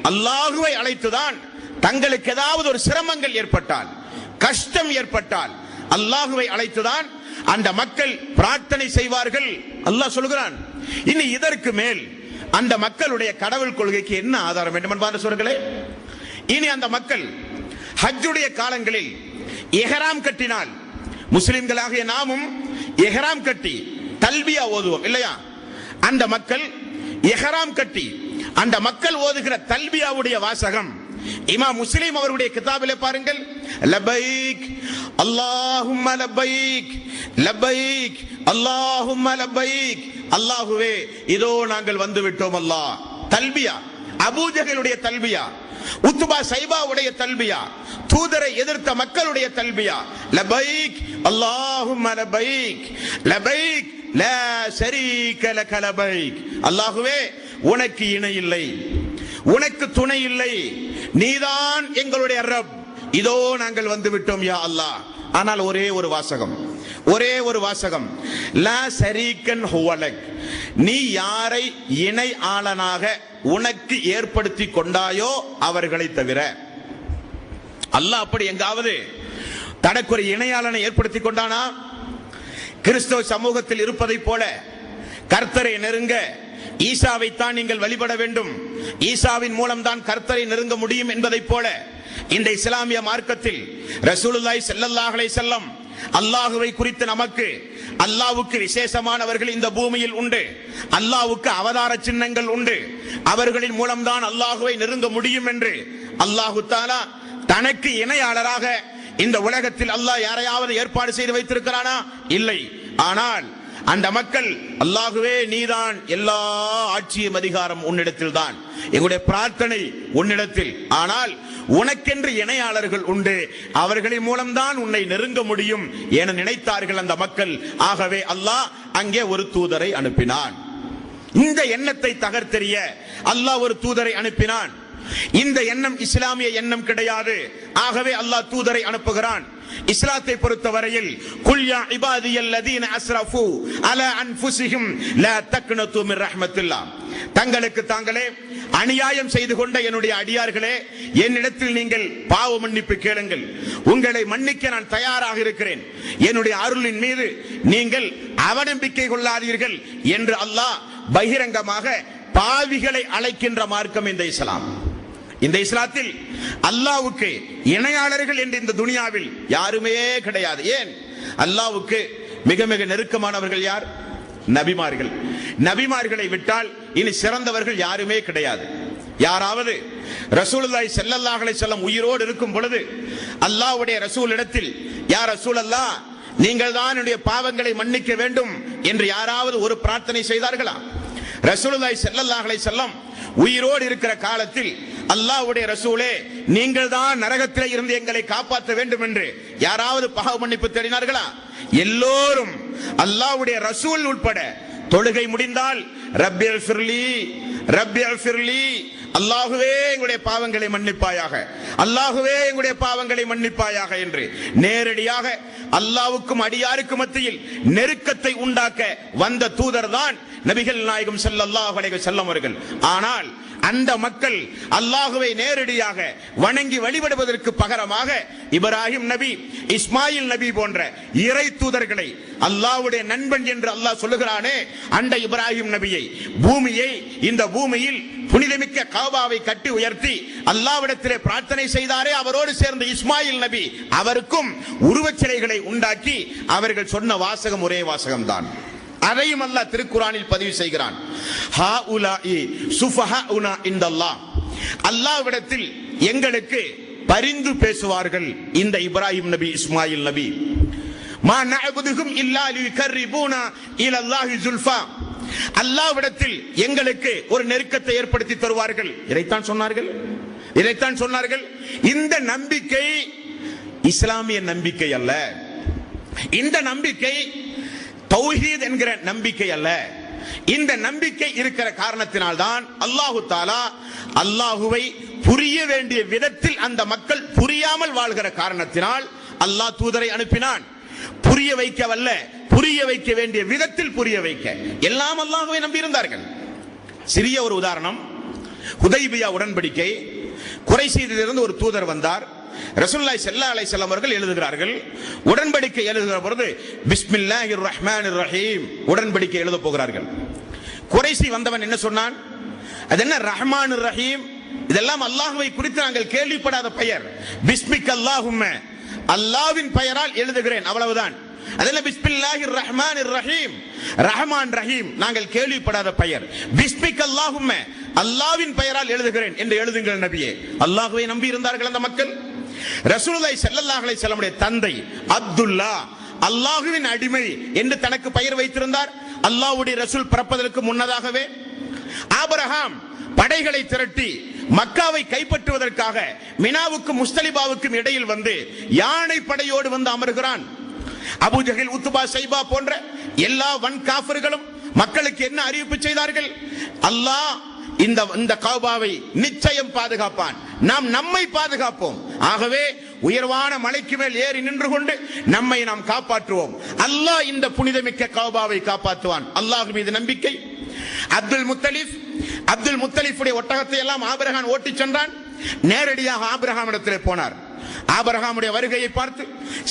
அல்லாஹ்வை அழைத்துதான் தங்களுக்கு ஏதாவது ஒரு சிரமங்கள் ஏற்பட்டால், கஷ்டம் ஏற்பட்டால் அல்லாஹ்வை அழைத்துதான் அந்த மக்கள் பிரார்த்தனை செய்வார்கள். அல்லாஹ் சொல்கிறான். இனி இதற்கு மேல் அந்த மக்களுடைய கடவுள் கொள்கைக்கு என்ன ஆதாரம் வேண்டும் என்பார் சொல்களே. இனி அந்த மக்கள் ஹஜ்ஜுடைய காலங்களில் இஹ்ராம் கட்டினால், முஸ்லிம்களாகிய நாமும் இஹ்ராம் கட்டி தல்பியா ஓதுவோம் இல்லையா? அந்த மக்கள் இஹ்ராம் கட்டி அந்த மக்கள் ஓதுகிற தல்பியாவுடைய வாசகம் இமாம் முஸ்லிம் அவருடைய கிதாபிலே பாருங்கள். லபைக் அல்லாஹும்ம லபைக், லபைக் அல்லாஹும்ம லபைக், அல்லாஹுவே இதோ நாங்கள் வந்து விட்டோம் அல்லாஹ். தல்பியா, அபூஜஹலுடைய தல்பியா, உத்பா சைபாவுடைய தல்பியா, தூதரை எதிர்த்த மக்களுடைய தல்பியா. லபைக் அல்லாஹும்ம லபைக், லபைக் லா ஷரீக லக லபைக், அல்லாஹுவே உனக்கு இணை இல்லை, உனக்கு துணை இல்லை, நீதான் எங்களுடைய ரப், இதோ நாங்கள் வந்து விட்டோம் யா அல்லாஹ். ஆனால் ஒரே ஒரு வாசகம், ஒரே ஒரு வாசகம், லா ஷரீகன் ஹுவலக், நீ யாரை இணை ஆளனாக உனக்கு ஏற்படுத்தி கொண்டாயோ அவர்களை தவிர. அல்லாஹ் அப்படி எங்காவது தனக்கு ஒரு இணையாளனை ஏற்படுத்தி கொண்டானா? கிறிஸ்தவ சமூகத்தில் இருப்பதை போல கர்த்தரை நெருங்க ஈசாவைத்தான் நீங்கள் வழிபட வேண்டும், ஈசாவின் மூலம் தான் கர்த்தரை நெருங்க முடியும் என்பதை போல இந்த இஸ்லாமிய மார்க்கத்தில் ரசூலுல்லாஹி ஸல்லல்லாஹு அலைஹி வஸல்லம் அல்லாஹ்வை குறித்து நமக்கு, அல்லாஹ்வுக்கு விசேஷமானவர்கள் இந்த பூமியில் உண்டு, அல்லாஹ்வுக்கு அவதார சின்னங்கள் உண்டு, அவர்களின் மூலம்தான் அல்லாஹ்வை நெருங்க முடியும் என்று அல்லாஹு தஆலா தனக்கு இணையாளராக இந்த உலகத்தில் அல்லாஹ் யாரையாவது ஏற்பாடு செய்து வைத்திருக்கிறானா? இல்லை. ஆனால் அந்த மக்கள் அல்லாஹுவே நீதான், எல்லா ஆட்சியும் அதிகாரம் உன்னிடத்தில் தான், எங்களுடைய பிரார்த்தனை உன்னிடத்தில், ஆனால் உனக்கென்று இணையாளர்கள் உண்டு, அவர்களின் மூலம்தான் உன்னை நெருங்க முடியும் என நினைத்தார்கள் அந்த மக்கள். ஆகவே அல்லாஹ் அங்கே ஒரு தூதரை அனுப்பினான். இந்த எண்ணத்தை தகர்த்தெறிய அல்லாஹ் ஒரு தூதரை அனுப்பினான். இந்த எண்ணம் இஸ்லாமிய எண்ணம் கிடையாது. ஆகவே அல்லாஹ் தூதரை அனுப்புகிறான். இஸ்லாத்தை பொறுத்தவரையில் குல் யா இபாதியல்லதீன அஸ்ரஃபு அலா அன்ஃபுஸிஹிம் லா தக்னது மிர் ரஹ்மத்தில்லாஹ், தங்களுக்கு தாங்களே அநியாயம் செய்து கொண்ட என்னுடைய அடியார்களே, என்னிடத்தில் நீங்கள் பாவ மன்னிப்பு கேளுங்கள், உங்களை மன்னிக்க நான் தயாராக இருக்கிறேன், என்னுடைய அருளின் மீது நீங்கள் அவநம்பிக்கை கொள்ளாதீர்கள் என்று அல்லாஹ் பகிரங்கமாக பாவிகளை அழைக்கின்ற மார்க்கம் இந்த இஸ்லாம். இந்த இஸ்லாத்தில் அல்லாஹ்வுக்கு இணையாளர்கள் என்று இந்த துனியாவில் யாருமே கிடையாது. ஏன்? அல்லாஹ்வுக்கு மிக மிக நெருக்கமானவர்கள் யார்? நபிமார்கள். நபிமார்களை விட்டால் இனி சிறந்தவர்கள் யாருமே கிடையாது. யாராவது ரசூலுல்லாஹி ஸல்லல்லாஹு அலைஹி வஸல்லம் உயிரோடு இருக்கும் பொழுது அல்லாஹ்வுடைய ரசூல் இடத்தில், யா ரசூலல்லாஹ் நீங்கள் தான் என்னுடைய பாவங்களை மன்னிக்க வேண்டும் என்று யாராவது ஒரு பிரார்த்தனை செய்தார்களா? ரசூலுல்லாஹி ஸல்லல்லாஹு அலைஹி வஸல்லம் உயிரோடு இருக்கிற காலத்தில் அல்லாஹ்வுடைய ரசூலே நீங்கள் தான் நரகத்தில் இருந்து எங்களை காப்பாற்ற வேண்டும் என்று யாராவது பாவ மன்னிப்பு தேடினார்களா? எல்லோரும் அல்லாஹ்வுடைய ரசூல் உட்பட தொழுகை முடிந்தால் ரப்பில் ஃபிர்லி, ரப்பில் ஃபிர்லி, அல்லாஹுவே எங்களுடைய பாவங்களை மன்னிப்பாயாக, அல்லாஹுவே எங்களுடைய பாவங்களை மன்னிப்பாயாக என்று நேரடியாக அல்லாஹ்வுக்கும் அடியாருக்கும் மத்தியில் நெருக்கத்தை உண்டாக்க வந்த தூதர் தான் நபிகள் நாயகம் ஸல்லல்லாஹு அலைஹி வஸல்லம் அவர்கள். ஆனால் அந்த மக்கள் அல்லாஹுவை நேரடியாக வணங்கி வழிபடுவதற்கு பகரமாக இப்ராஹிம் நபி, இஸ்மாயில் நபி போன்ற இறை தூதர்களை அல்லாஹ்வுடைய நண்பன் என்று அல்லாஹ் சொல்லுகிறானே, அந்த இப்ராஹிம் நபியை, பூமியை, இந்த பூமியில் புனிதமிக்க காபாவை கட்டி உயர்த்தி அல்லாஹ்விடத்திலே பிரார்த்தனை செய்தாரே, அவரோடு சேர்ந்த இஸ்மாயில் நபி, அவருக்கும் உருவச் சிலைகளை உண்டாக்கி அவர்கள் சொன்ன வாசகம் ஒரே வாசகம் தான். அதையும் அல்லாஹ் திருக்குர்ஆனில் பதிவு செய்கிறான். ஹாஉலாஇ சுஃபஹாஉனா இன்தல்லாஹ், அல்லாஹ்விடத்தில் எங்களுக்கு பரிந்து பேசுவார்கள் இந்த இப்ராஹிம் நபி, இஸ்மாயில் நபி. மா நஅபுதுஹும் இல்லா லியுகர்ரிபூனா இலல்லாஹி ஸுல்ஃபா, அல்லாஹ்விடத்தில் எங்களுக்கு ஒரு நெருக்கத்தை ஏற்படுத்தி தருவார்கள். இதைத்தான் சொன்னார்கள். இந்த நம்பிக்கை இஸ்லாமிய நம்பிக்கை அல்ல. இந்த நம்பிக்கை தௌஹீத் என்கிற நம்பிக்கை அல்ல. இந்த நம்பிக்கை இருக்கிற காரணத்தினால் தான் அல்லாஹு தஆலா அல்லாஹுவை புரிய வேண்டிய விதத்தில் அந்த மக்கள் புரியாமல் வாழ்கிற காரணத்தினால் அல்லாஹ் தூதரை அனுப்பினான். புரிய வைக்கவல்ல, புரிய வைக்க வேண்டிய விதத்தில் புரிய வைக்க. எல்லாம் அல்லாஹுவை நம்பி இருந்தார்கள். சிறிய ஒரு உதாரணம், ஹுதைபியா உடன்படிக்கை. குறைஷியிலிருந்து ஒரு தூதர் வந்தார். ரசூலுல்லாஹி ஸல்லல்லாஹு அலைஹி வஸல்லம் அவர்கள் எழுதுகிறார்கள், உடன்படிக்கை எழுதுகிற பொழுது பிஸ்மில்லாஹிர் ரஹ்மானிர் ரஹீம் உடன்படிக்கை எழுத போகிறார்கள். குறைஷி வந்தவன் என்ன சொன்னான்? அது என்ன ரஹ்மானிர் ரஹீம்? இதெல்லாம் அல்லாஹ்வை குறித்து நாங்கள் கேள்விப்படாத பெயர். பிஸ்மிக் அல்லாஹும்ம, அல்லாஹ்வின் பெயரால் எழுதுகிறேன், அவ்வளவுதான். அதெல்லாம் பிஸ்மில்லாஹிர் ரஹ்மானிர் ரஹீம், ரஹ்மான் ரஹீம் நாங்கள் கேள்விப்படாத பெயர். பிஸ்மிக் அல்லாஹும்ம, அல்லாஹ்வின் பெயரால் எழுதுகிறேன் என்று எழுதுங்கள் நபியே. அல்லாஹ்வை நம்பி இருந்தார்கள் அந்த மக்கள். ரசூலுல்லாஹி ஸல்லல்லாஹு அலைஹி வஸல்லம் தந்தை அப்துல்லா அல்லாஹ்வின் அடிமை என்று தனக்கு பெயர் வைத்திருந்தார். அல்லாஹ்வுடைய ரசூல் பிறப்பதற்கு முன்னதாகவே ஆபிரகாம் படைகளை திரட்டி மக்காவை கைப்பற்றுவதற்காக மினாவுக்கும் முஸ்தலிபாவுக்கும் இடையில் வந்து யானை படையோடு வந்து அமர்கிறான். அபூ ஜஹல், உத்பா, ஷைபா போன்ற எல்லா வன் காஃபிர்களும் மக்களுக்கு என்ன அறிவிப்பு செய்தார்கள்? அல்லாஹ் இந்த காபாவை நிச்சயம் பாதுகாப்பான், நாம் நம்மை பாதுகாப்போம். ஆகவே உயர்வான மலைக்கு மேல் ஏறி நின்று கொண்டு நம்மை நாம் காப்பாற்றுவோம். அல்லாஹ் இந்த புனிதமிக்க காபாவை காப்பாற்றுவான். அல்லாஹ் மீது நம்பிக்கை. அப்துல் முத்தலிஃபுடைய ஒட்டகத்தை எல்லாம் ஆபிரகாம் ஓட்டி சென்றான். நேரடியாக ஆபிரகாம் இடத்திலே போனார். ஆபிரகாமுடைய வருகையை பார்த்து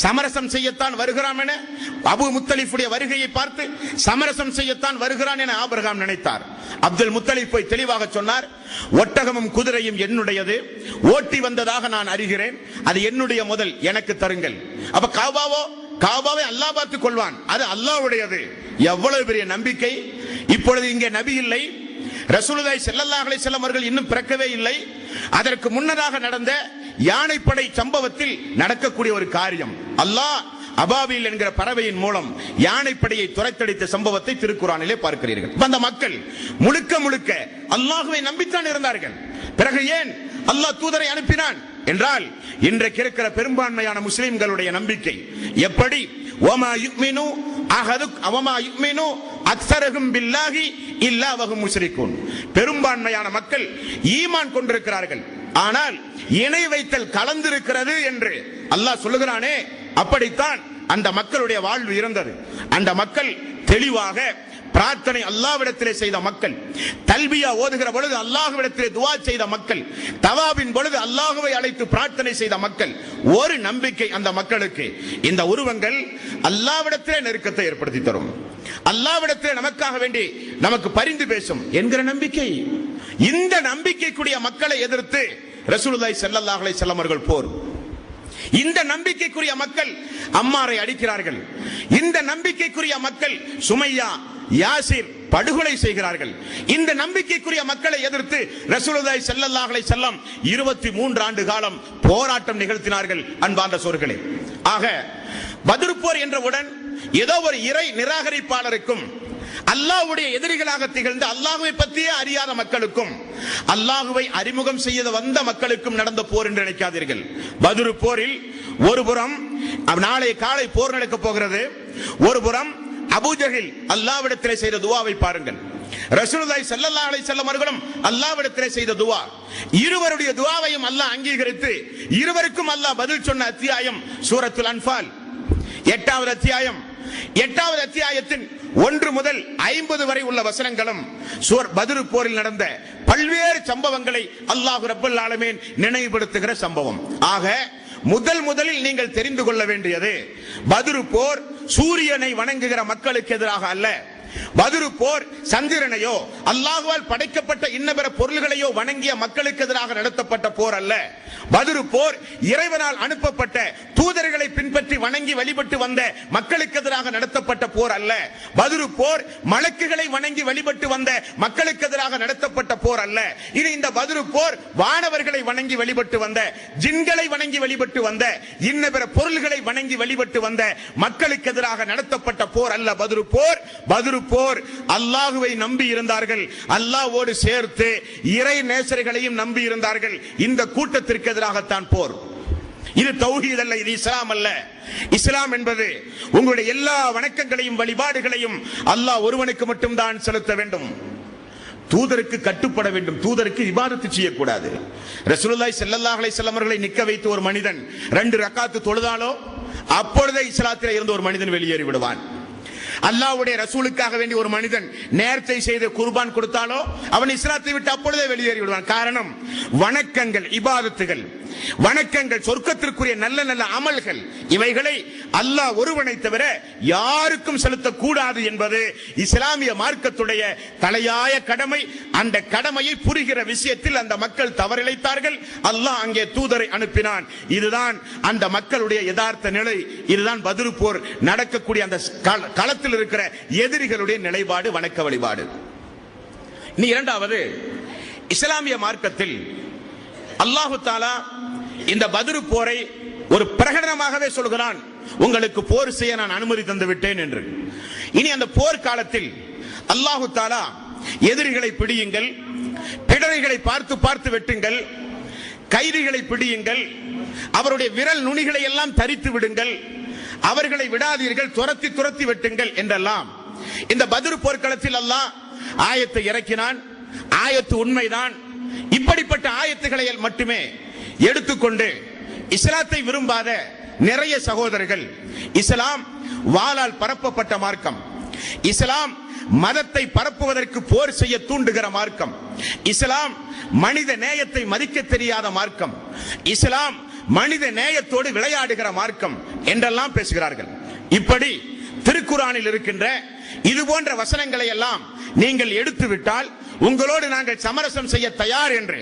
சமரசம் செய்யத்தான் வருகிறான் என, அபு முத்தலிஃபுடைய வருகையை பார்த்து சமரசம் செய்யத்தான் வருகிறான் என ஆபிரகாம் நினைத்தார். அப்துல் முத்தலிஃப் போய் தெளிவாக சொன்னார், ஒட்டகமும் குதிரையும் என்னுடையது, ஓட்டி வந்ததாக நான் அறிகிறேன், அது என்னுடைய, முதல் எனக்கு தருங்கள். அப்ப காபாவை அல்லாஹ் பார்த்துக் கொள்வான், அது அல்லாஹ்வுடையது. எவ்வளவு பெரிய நம்பிக்கை! இப்பொழுது இங்கே நபி இல்லை, ரசூலுல்லாஹி ஸல்லல்லாஹு அலைஹி வஸல்லம் அவர்கள் இன்னும் பிறக்கவே இல்லை. அதற்கு முன்னதாக நடந்த யானைப்படை சம்பவத்தில் நடக்கக்கூடிய ஒரு காரியம், அல்லாஹ் அபாபில் என்கிற பறவையின் மூலம் யானைப்படையை துரைத்தடித்த சம்பவத்தை திருக்குர்ஆனிலே பார்க்கிறீர்கள். அந்த மக்கள் முழுக்க முழுக்க அல்லாஹ்வை நம்பித்தான் இருந்தார்கள். பிறகு ஏன் அல்லாஹ் தூதரை அனுப்பினான் என்றால், இன்றைக்கு இருக்கிற பெரும்பான்மையான முஸ்லிம்களுடைய நம்பிக்கை எப்படி? வமா யுமினு அக்ஸரஹும் பில்லாஹி இல்லா வஹும் முஷ்ரிகூன். பெரும்பான்மையான மக்கள் ஈமான் கொண்டிருக்கிறார்கள், ஆனால் இணை வைத்தல் கலந்திருக்கிறது என்று அல்லாஹ் சொல்லுகிறானே, அப்படித்தான் அந்த மக்களுடைய வாழ்வு இருந்தது. அந்த மக்கள் தெளிவாக பிரார்த்தனை அல்லாஹ்விடத்திலே செய்த மக்கள், தல்பியா ஓதுகிற பொழுது அல்லாஹ்விடத்திலே துஆ செய்த மக்கள், தவாபின் பொழுது அல்லாஹ்வை அழைத்து பிரார்த்தனை செய்த மக்கள். ஒரு நம்பிக்கை அந்த மக்களுக்கு, இந்த உருவங்கள் அல்லாஹ்விடத்திலே நெருக்கத்தை ஏற்படுத்தி தரும், அல்லாஹ்விடத்திலே நமக்காக வேண்டி நமக்கு பரிந்து பேசும் என்கிற நம்பிக்கை. இந்த நம்பிக்கைக்குரிய மக்களை எதிர்த்து ரசூலுல்லாஹி ஸல்லல்லாஹு அலைஹி வஸல்லம் அவர்கள் போர். இந்த நம்பிக்கைக்குரிய மக்கள் அம்மாரை அடிக்கிறார்கள். இந்த நம்பிக்கைக்குரிய மக்கள் சுமையா, யாசிர் படுகொலை செய்கிறார்கள். இந்த நம்பிக்கைக்குரிய மக்களை எதிர்த்து ரசூலுல்லாஹி ஸல்லல்லாஹு அலைஹி வஸல்லம் 23 ஆண்டு காலம் போராட்டம் நிகழ்த்தினார்கள். அன்பார்ந்த சோர்களே, ஆக பத்ர் போர் என்றவுடன் ஏதோ ஒரு இறை நிராகரிப்பாளருக்கும் அல்லாஹ்வுடைய எதிரிகளாக திகழ்ந்த அல்லாஹ்வை பற்றியே அறியாத மக்களுக்கும் அல்லாஹ்வை அறிமுகம் செய்ய வந்த மக்களுக்கும் நடந்த போர் என்று நினைக்காதீர்கள். பத்ர் போரில் ஒரு புறம் நாளை காலை போர் நடக்க போகிறது, ஒரு புறம் அபூ ஜஹல் அல்லாஹ்விடத்திலே செய்த துஆவை பாருங்கள். ரசூலுல்லாஹி ஸல்லல்லாஹு அலைஹி வஸல்லம் அவர்களும் அல்லாஹ்விடத்திலே செய்த துஆ, இருவருடைய துஆவையும் அல்லாஹ் அங்கீகரித்து இருவருக்கும் அல்லாஹ் பதில் சொன்ன அத்தியாயம் சூரத்துல் அன்ஃபால் 8வது அத்தியாயம். 8வது அத்தியாயத்தின் 1 முதல் 50 வரை உள்ள வசனங்களும் பத்ர் போரில் நடந்த பல்வேறு சம்பவங்களை அல்லாஹ் ரப்பல் ஆலமீன் நினைவுபடுத்துகிற சம்பவம். ஆக முதலில் நீங்கள் தெரிந்து கொள்ள வேண்டியது, பத்ர் போர் சூரியனை வணங்குகிற மக்களுக்கு எதிராக அல்ல. பத்ர் போர் சந்திரனையோ அல்லாஹ்வால் படைக்கப்பட்ட இன்னபிற பொருள்களையோ வணங்கிய மக்களுக்கு எதிராக நடத்தப்பட்ட போர் அல்ல. பத்ர் போர் இறைவனால் அனுப்பப்பட்ட தூதர்களை பின்பற்றி வணங்கி வழிபட்டு வந்த மக்களுக்கு எதிராக நடத்தப்பட்ட போர் அல்ல. பத்ர் போர் மலக்குகளை வணங்கி வழிபட்டு வந்த மக்களுக்கு எதிராக நடத்தப்பட்ட போர் அல்ல. இது இந்த பத்ர் போர் வானவர்களை வணங்கி வழிபட்டு வந்த, ஜின்களை வணங்கி வழிபட்டு வந்த, இன்னபிற பொருள்களை வணங்கி வழிபட்டு வந்த மக்களுக்கு எதிராக நடத்தப்பட்ட போர் அல்ல. பத்ர் போர் அல்லாஹ்வை நம்பி இருந்தார்கள், அல்லாஹ்வோடு சேர்த்து இறை நேசர்களையும் நம்பி இருந்தார்கள். இந்த கூட்டத்திற்கு எதிராகத்தான் போர். இது தௌஹீத் அல்ல, இது இஸ்லாம் அல்ல. இஸ்லாம் என்பது உங்களுடைய எல்லா வணக்கங்களையும் வழிபாடுகளையும் அல்லாஹ் ஒருவனுக்கு மட்டும்தான் செலுத்த வேண்டும். தூதருக்கு கட்டுப்பட வேண்டும், தூதருக்கு இபாதத்து செய்யக்கூடாது. ரசூலுல்லாஹி ஸல்லல்லாஹு அலைஹி வஸல்லம் அவர்களை நிக்க வைத்து ஒரு மனிதன் 2 ரக்காத்து தொழுதாலோ அப்பொழுதே இஸ்லாத்தில் இருந்து ஒரு மனிதன் வெளியேறி விடுவான். அல்லாஹ்வுடைய ரசூலுக்காக வேண்டி ஒரு மனிதன் நேர்ச்சை செய்து குர்பான் கொடுத்தாலோ அவன் இஸ்லாத்தை விட்டு அப்பொழுதே வெளியேறி விடுவான். காரணம், வணக்கங்கள், இபாதத்துகள், வணக்கங்கள், சொர்க்கத்திற்குரிய நல்ல நல்ல அமல்கள், இவைகளை அல்லாஹ் ஒருவனை தவிர யாருக்கும் செலுத்தக்கூடாது என்பது இஸ்லாமிய மார்க்கத்துடைய தலையாய கடமை. அந்த கடமையை புரிகிற விஷயத்தில் அந்த மக்கள் தவறிழைத்தார்கள். அல்லாஹ் அங்கே தூதரை அனுப்பினான். இதுதான் அந்த மக்களுடைய யதார்த்த நிலை. இதுதான் பத்ர் போர் நடக்கக்கூடிய அந்த களத்தில் இருக்கிற எதிரிகளுடைய நிலைப்பாடு, வணக்க வழிபாடு. இனி இரண்டாவது, இஸ்லாமிய மார்க்கத்தில் அல்லாஹு தஆலா இந்த பத்ர் போரை ஒரு பிரகடனமாகவே சொல்கிறான், உங்களுக்கு போர் செய்ய நான் அனுமதி தந்து விட்டேன் என்று. இனி அந்த போர் காலத்தில் அல்லாஹு தஆலா எதிரிகளை பிடியுங்கள், பிடரைகளை பார்த்து பார்த்து வெட்டுங்கள், கைதிகளை பிடியுங்கள், அவருடைய விரல் நுனிகளை எல்லாம் தரித்து விடுங்கள், அவர்களை விடாதீர்கள், துரத்தி துரத்தி வெட்டுங்கள் என்றெல்லாம் இந்த பத்ர் போர்க்களத்தில் அல்லாஹ் ஆயத்தை இறக்கினான். ஆயத்து உண்மைதான். இப்படிப்பட்ட ஆயத்துக்களை மட்டுமே எடுத்துக்கொண்டு இஸ்லாத்தை விரும்பாத நிறைய சகோதரர்கள், இஸ்லாம் வாளால் பரப்பப்பட்ட மார்க்கம், இஸ்லாம் மதத்தை பரப்புவதற்கு போர் செய்ய தூண்டுகிற மார்க்கம், இஸ்லாம் மனித நேயத்தை மதிக்க தெரியாத மார்க்கம், இஸ்லாம் மனித நேயத்தோடு விளையாடுகிற மார்க்கம் என்றெல்லாம் பேசுகிறார்கள். இப்படி திருக்குரானில் இருக்கின்ற இது போன்ற வசனங்களை எல்லாம் நீங்கள் எடுத்துவிட்டால் உங்களோடு நாங்கள் சமரசம் செய்ய தயார் என்று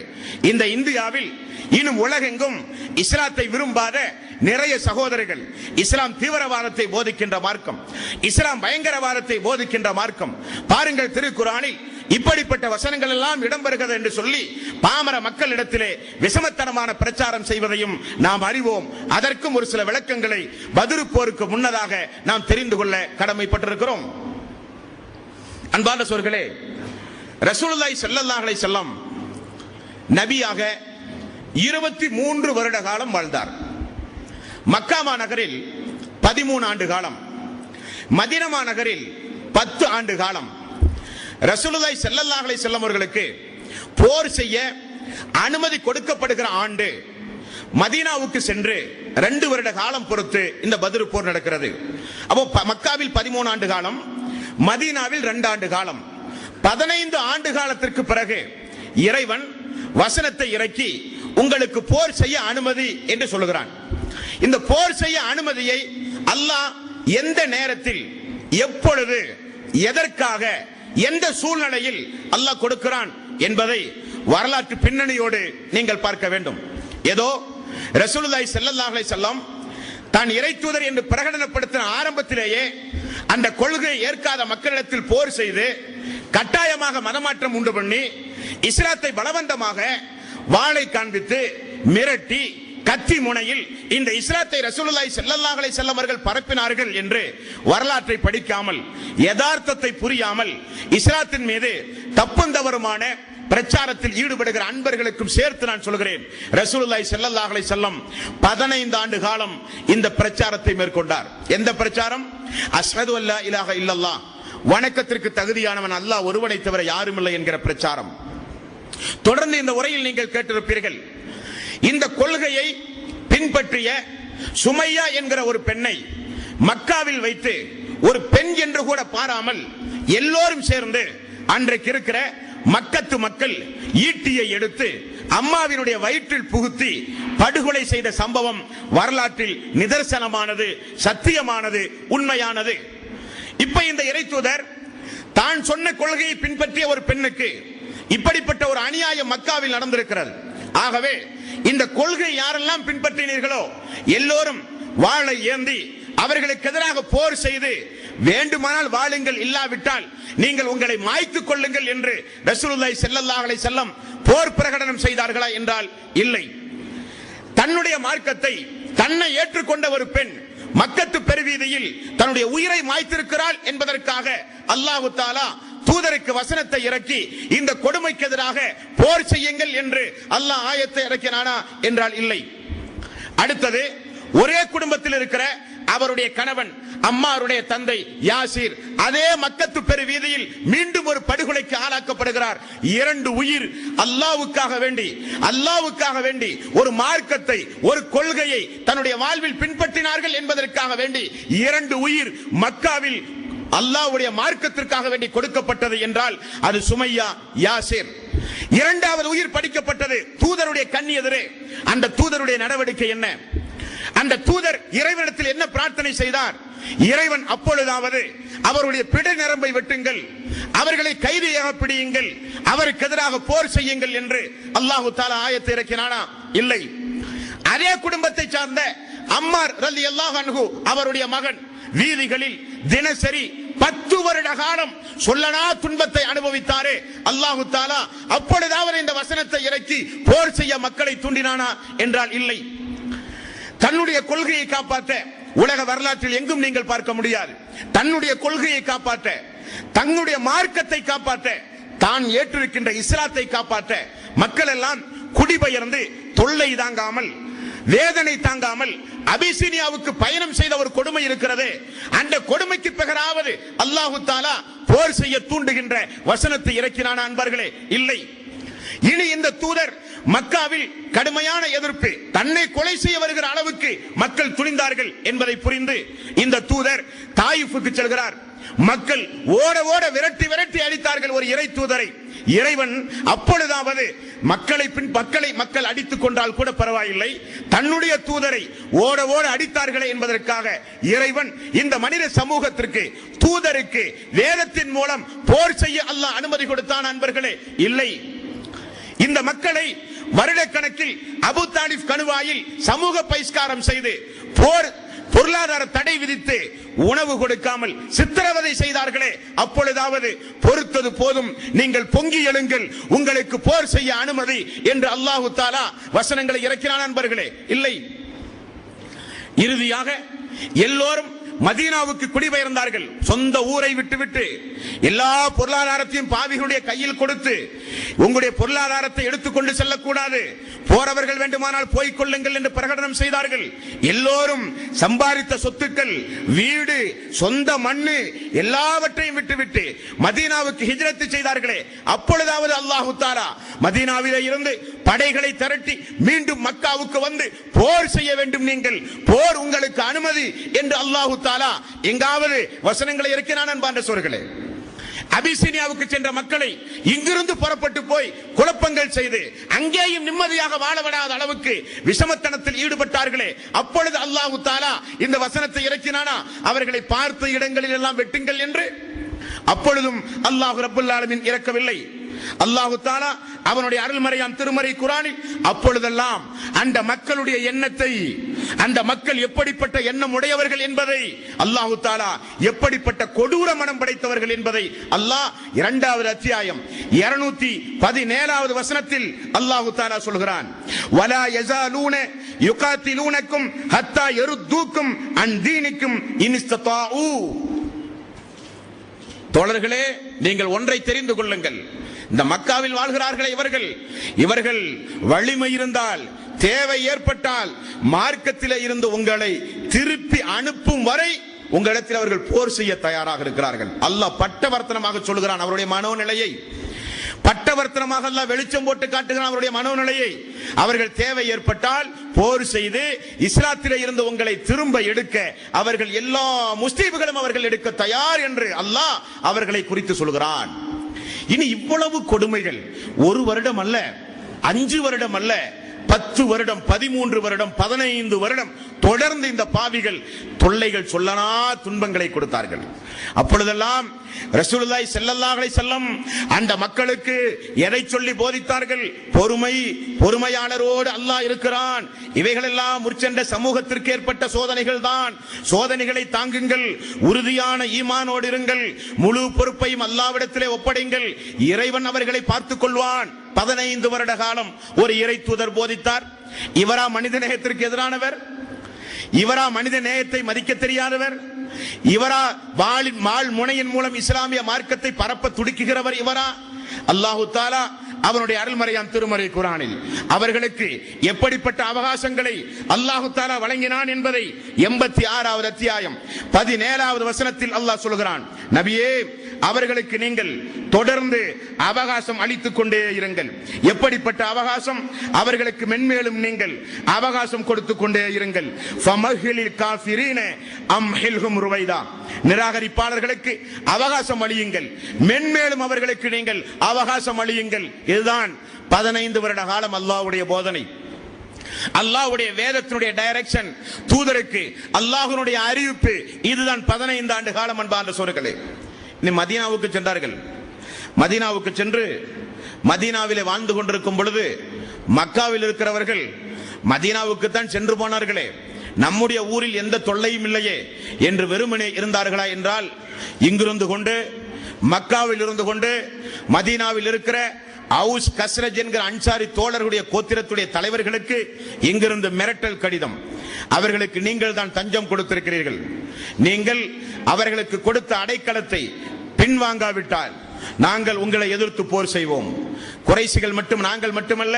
இந்த இந்தியாவில் இன்னும் உலகெங்கும் இஸ்லாத்தை விரும்பாத நிறைய சகோதரர்கள், இஸ்லாம் தீவிரவாதத்தை போதிக்கின்ற மார்க்கம், இஸ்லாம் பயங்கரவாதத்தை போதிக்கின்ற மார்க்கம், பாருங்கள் திருக்குரானில் இப்படிப்பட்ட வசனங்கள் எல்லாம் இடம்பெறுகிறது என்று சொல்லி பாமர மக்களிடத்திலே விஷமத்தனமான பிரச்சாரம் செய்வதையும் நாம் அறிவோம். அதற்கும் ஒரு சில விளக்கங்களை பத்ர் போருக்கு முன்னதாக நாம் தெரிந்து கொள்ள கடமைப்பட்டிருக்கிறோம். அன்பான சகோதரர்களே, ரசூலுல்லாஹி ஸல்லல்லாஹு அலைஹி வஸல்லம் நபியாக 23 வருட காலம் வாழ்ந்தார். மக்கா மாநகரில் 13 ஆண்டு காலம், மதீனா மாநகரில் 10 ஆண்டு காலம். ரசூலுல்லாஹி ஸல்லல்லாஹு அலைஹி வஸல்லம் அவர்களுக்கு போர் செய்ய அனுமதி கொடுக்கப்படுகிற ஆண்டு மதீனாவுக்கு சென்று 2 வருட காலம் பொறுத்து இந்த பத்ர் போர் நடக்கிறது. அப்போ மக்காவில் 13 ஆண்டு காலம், மதீனாவில் 2 ஆண்டு காலம், 15 ஆண்டு காலத்திற்கு பிறகு இறைவன் வசனத்தை இறக்கி உங்களுக்கு போர் செய்ய அனுமதி என்று சொல்லுகிறான். இந்த போர் செய்ய அனுமதியை அல்லாஹ் எந்த நேரத்தில், எப்பொழுது, எதற்காக, எந்த சூழ்நிலையில் அல்லாஹ் கொடுக்கிறான் என்பதை வரலாற்று பின்னணியோடு நீங்கள் பார்க்க வேண்டும். ஏதோ ரசூலுல்லாஹி ஸல்லல்லாஹு அலைஹி வஸல்லம் தான் இறை தூதர் என்று பிரகடனப்படுத்தின ஆரம்பத்திலேயே அந்த கொள்கையை ஏற்காத மக்களிடத்தில் போர் செய்து கட்டாயமாக மதமாற்றம் உண்டு பண்ணி இஸ்லாத்தை பலவந்தமாக வாளை காண்பித்து மிரட்டி கத்தி முனையில் இந்த இஸ்லாத்தை ரசூலுல்லாஹி ஸல்லல்லாஹு அலைஹி வஸல்லம் அவர்கள் பரப்பினார்கள் என்று வரலாற்றை படிக்காமல், யதார்த்தத்தை புரியாமல் இஸ்லாத்தின் மீது தப்புந்தவருமான பிரச்சாரத்தில் ஈடுபடுகிற அன்பர்களுக்கும் சேர்த்து நான் சொல்கிறேன், ரசூலுல்லாஹி ஸல்லல்லாஹு அலைஹி வஸல்லம் 15 ஆண்டு காலம் இந்த பிரச்சாரத்தை மேற்கொண்டார். எந்த பிரச்சாரம்? அஷ்ஹது அல்லா இலாஹ இல்லல்லாஹ், வணக்கத்திற்கு தகுதியானவன் அல்லாஹ் ஒருவனை தவிர யாரும் இல்லை என்கிற பிரச்சாரம். தொடர்ந்து இந்த உரையில் நீங்கள் கேட்டிருப்பீர்கள், இந்த கொள்கையை பின்பற்றிய சுமையா என்கிற ஒரு பெண்ணை மக்காவில் வைத்து ஒரு பெண் என்று கூட பாராமல் எல்லோரும் சேர்ந்து அன்றைக்கு இருக்கிற மக்கத்து மக்கள் ஈட்டியை எடுத்து அம்மாவினுடைய வயிற்றில் புகுத்தி படுகொலை செய்த சம்பவம் வரலாற்றில் நிதர்சனமானது, சத்தியமானது, உண்மையானது. இப்ப இந்த இறைத்தூதர் தான் சொன்ன கொள்கையை பின்பற்றிய ஒரு பெண்ணுக்கு இப்படிப்பட்ட ஒரு அநியாயம் மக்காவில் நடந்திருக்கிறது. ஆகவே இந்த கொள்கை யாரெல்லாம் பின்பற்றினீர்களோ எல்லோரும் வாளை ஏந்தி அவர்களுக்கு எதிராக போர் செய்து வேண்டுமானால் வாளுங்கள், இல்லாவிட்டால் நீங்கள் உங்களை மாய்த்துக் கொள்ளுங்கள் என்று ரசூலுல்லாஹி ஸல்லல்லாஹு அலைஹி வஸல்லம் போர் பிரகடனம் செய்தார்களா என்றால் இல்லை. தன்னுடைய மார்க்கத்தை தன்னை ஏற்றுக்கொண்ட ஒரு பெண் மக்கத்து பெருவீதியில் தன்னுடைய உயிரை மாய்த்திருக்கிறாள் என்பதற்காக அல்லாஹ் தஆலா தூதருக்கு வசனத்தை இறக்கி இந்த கொடுமைக்கு எதிராக போர் செய்யுங்கள் என்று அல்லாஹ் ஆயத்தை இறக்கினானா என்றால் இல்லை. அடுத்தது, ஒரே குடும்பத்தில் இருக்கிற அவருடைய கணவன் அம்மாருடைய தந்தை யாசிர் அதே மக்கத்து பெருவீதியில் மீண்டும் ஒரு படுகொலைக்கு ஆளாக்கப்படுகிறார். 2 உயிர் அல்லாஹ்வுக்காக வேண்டி ஒரு மார்க்கத்தை, ஒரு கொள்கையை தன்னுடைய வாழ்வில் பின்பற்றினார்கள் என்பதற்காக வேண்டி 2 உயிர் மக்காவில் அல்லாஹ்வுடைய மார்க்கத்திற்காக வேண்டி கொடுக்கப்பட்டது என்றால் அது சுமையா, யாசிர். 2வது உயிர் படிக்கப்பட்டது தூதருடைய கண் எதிரே. அந்த தூதருடைய நடவடிக்கை என்ன? அந்த தூதர் இறைவனிடத்தில் என்ன பிரார்த்தனை செய்தார்? இறைவன் அப்பொழுதாவது அவருடைய பிடை நரம்பை வெட்டுங்கள், அவர்களை கைதியாக பிடியுங்கள், அவருக்கு எதிராக போர் செய்யுங்கள் என்று அல்லாஹு தஆலா ஆயத்தை இறக்கினானா? இல்லை. அதே குடும்பத்தை சார்ந்த அம்மார் ரலியல்லாஹு அன்ஹு அவருடைய மகன் வீதிகளில் தினசரி 10 வருட காலம் சொல்லனா துன்பத்தை அனுபவித்தாரே அல்லாஹு தஆலா அப்பொழுதாவது இந்த வசனத்தை இறக்கி போர் செய்ய மக்களை தூண்டினானா என்றால் இல்லை. தன்னுடைய கொள்கையை காப்பாற்ற உலக வரலாற்றில் எங்கும் நீங்கள் பார்க்க முடியாது. தன்னுடைய கொள்கையை காப்பாற்ற, தன்னுடைய மார்க்கத்தை காப்பாற்ற, தான் ஏற்றிருக்கின்ற இஸ்லாத்தை காப்பாற்ற மக்கள் எல்லாம் குடிபெயர்ந்து தொல்லை தாங்காமல், வேதனை தாங்காமல் அபிசீனியாவுக்கு பயணம் செய்த ஒரு கொடுமை இருக்கிறது. அந்த கொடுமைக்கு பிறகாவது அல்லாஹு தஆலா போர் செய்ய தூண்டுகின்ற வசனத்தை இறக்கினானா அன்பர்களே? இல்லை. இனி இந்த தூதர் மக்காவில் கடுமையான எதிர்ப்பு, தன்னை கொலை செய்ய வருகிற அளவுக்கு மக்கள் துணிந்தார்கள் என்பதை புரிந்து இந்த தூதர் தாயிஃபுக்கு செல்கிறார். மக்கள் ஓட ஓட விரட்டி விரட்டி அடித்தார்கள் ஒரு இறை தூதரை. இறைவன் அப்பொழுதாவது மக்கள் அடித்துக் கொண்டால் கூட பரவாயில்லை, தன்னுடைய தூதரை ஓட ஓட அடித்தார்களே என்பதற்காக இறைவன் இந்த மனித சமூகத்திற்கு, தூதருக்கு வேதத்தின் மூலம் போர் செய்ய அல்லாஹ் அனுமதி கொடுத்தான் அன்பர்களே? இல்லை. இந்த மக்களை வருடக்கணக்கில் அபு தாலிப் கணுவாயில் சமூக பகிஷ்காரம் செய்து பொருளாதார தடை விதித்து உணவு கொடுக்காமல் சித்திரவதை செய்தார்களே, அப்பொழுதாவது பொறுத்தது போதும், நீங்கள் பொங்கி எழுங்கள், உங்களுக்கு போர் செய்ய அனுமதி என்று அல்லாஹு தஆலா வசனங்களை இறக்கினான் அன்பர்களே? இல்லை. இறுதியாக எல்லோரும் மதீனாவுக்கு குடிபெயர்ந்தார்கள். சொந்த ஊரை விட்டுவிட்டு எல்லா பொருளாதாரத்தையும் பாவிகளுடைய கையில் கொடுத்து, உங்களுடைய பொருளாதாரத்தை எடுத்துக்கொண்டு செல்லக்கூடாது, போறவர்கள் வேண்டுமானால் போய்கொள்ளுங்கள் என்று பிரகடனம் செய்தார்கள். எல்லோரும் சம்பாதித்த சொத்துக்கள், வீடு, சொந்த மண்ணு எல்லாவற்றையும் விட்டுவிட்டு மதீனாவுக்கு ஹிஜ்ரத் செய்தார்களே, அப்பொழுதாவது அல்லாஹு தஆலா மதீனாவிலே இருந்து படைகளை திரட்டி மீண்டும் மக்காவுக்கு வந்து போர் செய்ய வேண்டும், நீங்கள் போர் உங்களுக்கு அனுமதி என்று அல்லாஹு தஆலா எங்காவது வசனங்களை இறக்கினான் அன்பார்ந்த சகோதரர்களே? அபிசீனியாவுக்கு சென்ற மக்களை இங்கிருந்து புறப்பட்டு போய் குழப்பங்கள் செய்து அங்கேயும் நிம்மதியாக வாழ விடாத அளவுக்கு விஷமத்தனத்தில் ஈடுபட்டார்களே, அப்பொழுது அல்லாஹு தஆலா இந்த வசனத்தை இறக்கினானா? அவர்களை பார்த்த இடங்களில் எல்லாம் வெட்டுங்கள் என்று. அப்பொழுதும் அல்லாஹ் ரப்பல் ஆலமீன் இறக்கவில்லை. அல்லாஹு தஆலா அவனுடைய அருள்மறையாம் திருமறை குர்ஆனில் அப்பொழுதெல்லாம் அந்த மக்களுடைய எண்ணத்தை, அந்த மக்கள் எப்படிப்பட்ட எண்ணம் உடையவர்கள் என்பதை, அல்லாஹு தஆலா எப்படிப்பட்ட கொடூர மனம் படைத்தவர்கள் என்பதை அல்லாஹ் 2வது அத்தியாயம் 217வது வசனத்தில் அல்லாஹு தஆலா சொல்கிறான். வலா யஸாலூன யுகாத்திலூனக்கும் ஹத்தா யருத்தூக்கும் அன் தீனிக்கும் இன் இஸ்ததாஊ. தோழர்களே, நீங்கள் ஒன்றை தெரிந்து கொள்ளுங்கள். இந்த மக்காவில் வாழ்கிறார்களே இவர்கள் வலிமை இருந்தால், தேவை ஏற்பட்டால் மார்க்கத்திலே இருந்து உங்களை திருப்பி அனுப்பும் வரை உங்களிடத்தில் அவர்கள் போர் செய்ய தயாராக இருக்கிறார்கள். அல்லாஹ் பட்டவர்த்தனமாக சொல்கிறான் அவருடைய மனோநிலையை. பட்டவர்த்தனமாக அல்லாஹ் வெளிச்சம் போட்டு காட்டுகிறான் அவருடைய மனோநிலையை. அவர்கள் தேவை ஏற்பட்டால் போர் செய்து இஸ்லாத்திலே இருந்து உங்களை திரும்ப எடுக்க அவர்கள் எல்லா முஸ்லிம்களும் அவர்கள் எடுக்க தயார் என்று அல்லாஹ் அவர்களை குறித்து சொல்கிறான். இனி இவ்வளவு கொடுமைகள் 1 வருடம் அல்ல, 5 வருடம் அல்ல, 10 வருடம், 13 வருடம், 15 வருடம் தொடர்ந்து இந்த பாவிகள் தொல்லைகள் சொல்லனா துன்பங்களை கொடுத்தார்கள். அப்பொழுதெல்லாம் ரசூலுல்லாஹி ஸல்லல்லாஹு அலைஹி வஸல்லம் அந்த மக்களுக்கு எதை சொல்லி போதித்தார்கள்? பொறுமை, பொறுமையாளரோடு அல்லாஹ் இருக்கிறான். இவைகளெல்லாம் முற்சென்ற சமூகத்திற்கு ஏற்பட்ட சோதனைகள் தான். சோதனைகளை தாங்குங்கள், உறுதியான ஈமானோடு இருங்கள், முழு பொறுப்பையும் அல்லாஹ்விடத்திலே ஒப்படைங்கள், இறைவன் அவர்களை பார்த்துக் கொள்வான். 15 வருட காலம் ஒரு இறை தூதர் போதித்தார். இவரா மனித நேயத்திற்கு எதிரானவர்? இவரா மனித நேயத்தை மதிக்க தெரியாதவர்? இவரா வாள் முனையின் மூலம் இஸ்லாமிய மார்க்கத்தை பரப்ப துடிக்குகிறவர்? இவரா? அல்லாஹு தஆலா அவனுடைய அருள்மறையாம் திருமறை குர்ஆனில் அவர்களுக்கு எப்படிப்பட்ட அவகாசங்களை அல்லாஹு தஆலா வழங்கினான் என்பதை 86வது அத்தியாயம் 17வது வசனத்தில் அல்லாஹ் சொல்கிறான். நபியே, அவர்களுக்கு நீங்கள் தொடர்ந்து அவகாசம் அளித்துக் கொண்டே இருங்கள். எப்படிப்பட்ட அவகாசம்? அவர்களுக்கு மென்மேலும் நீங்கள் அவகாசம் கொடுத்துக் கொண்டே இருங்கள். ஃபமஹிலில் காஃபிரீன அம்ஹில்ஹும் ருவைதா. நிராகரிப்பாளர்களுக்கு அவகாசம் அளியுங்கள், மென்மேலும் அவர்களுக்கு நீங்கள் அவகாசம் அளியுங்கள். இதுதான் 15 வருட காலம் அல்லாஹ்வுடைய போதனை, அல்லாஹ்வுடைய வேதத்தினுடைய டைரக்ஷன், தூதருக்கு அல்லாஹ்வுடைய அறிவிப்பு. இதுதான் 15 ஆண்டு காலம் அன்பார்ந்த சோர்களே. இனி மதீனாவுக்கு சென்றார்கள். மதீனாவுக்கு சென்று மதீனாவிலே வாழ்ந்து கொண்டிருக்கும் பொழுது மக்காவில் இருக்கிறவர்கள் மதீனாவுக்கு தான் சென்று போனார்களே, நம்முடைய ஊரில் எந்த தொல்லையும் இல்லையே என்று வெறுமனே இருந்தார்களா என்றால், இங்கிருந்து கொண்டு மக்காவில் இருந்து கொண்டு மதீனாவில் இருக்கிற அவுஸ் கஸ்ரஜ் என்கிற அன்சாரி தோழர்களுடைய கோத்திரத்துடைய தலைவர்களுக்கு இங்கிருந்து மிரட்டல் கடிதம். அவர்களுக்கு நீங்கள் தான் தஞ்சம் கொடுத்திருக்கிறீர்கள், நீங்கள் அவர்களுக்கு கொடுத்த அடைக்கலத்தை பின்வாங்காவிட்டால் நாங்கள் உங்களை எதிர்த்து போர் செய்வோம். குறைசிகள் மட்டும், நாங்கள் மட்டுமல்ல,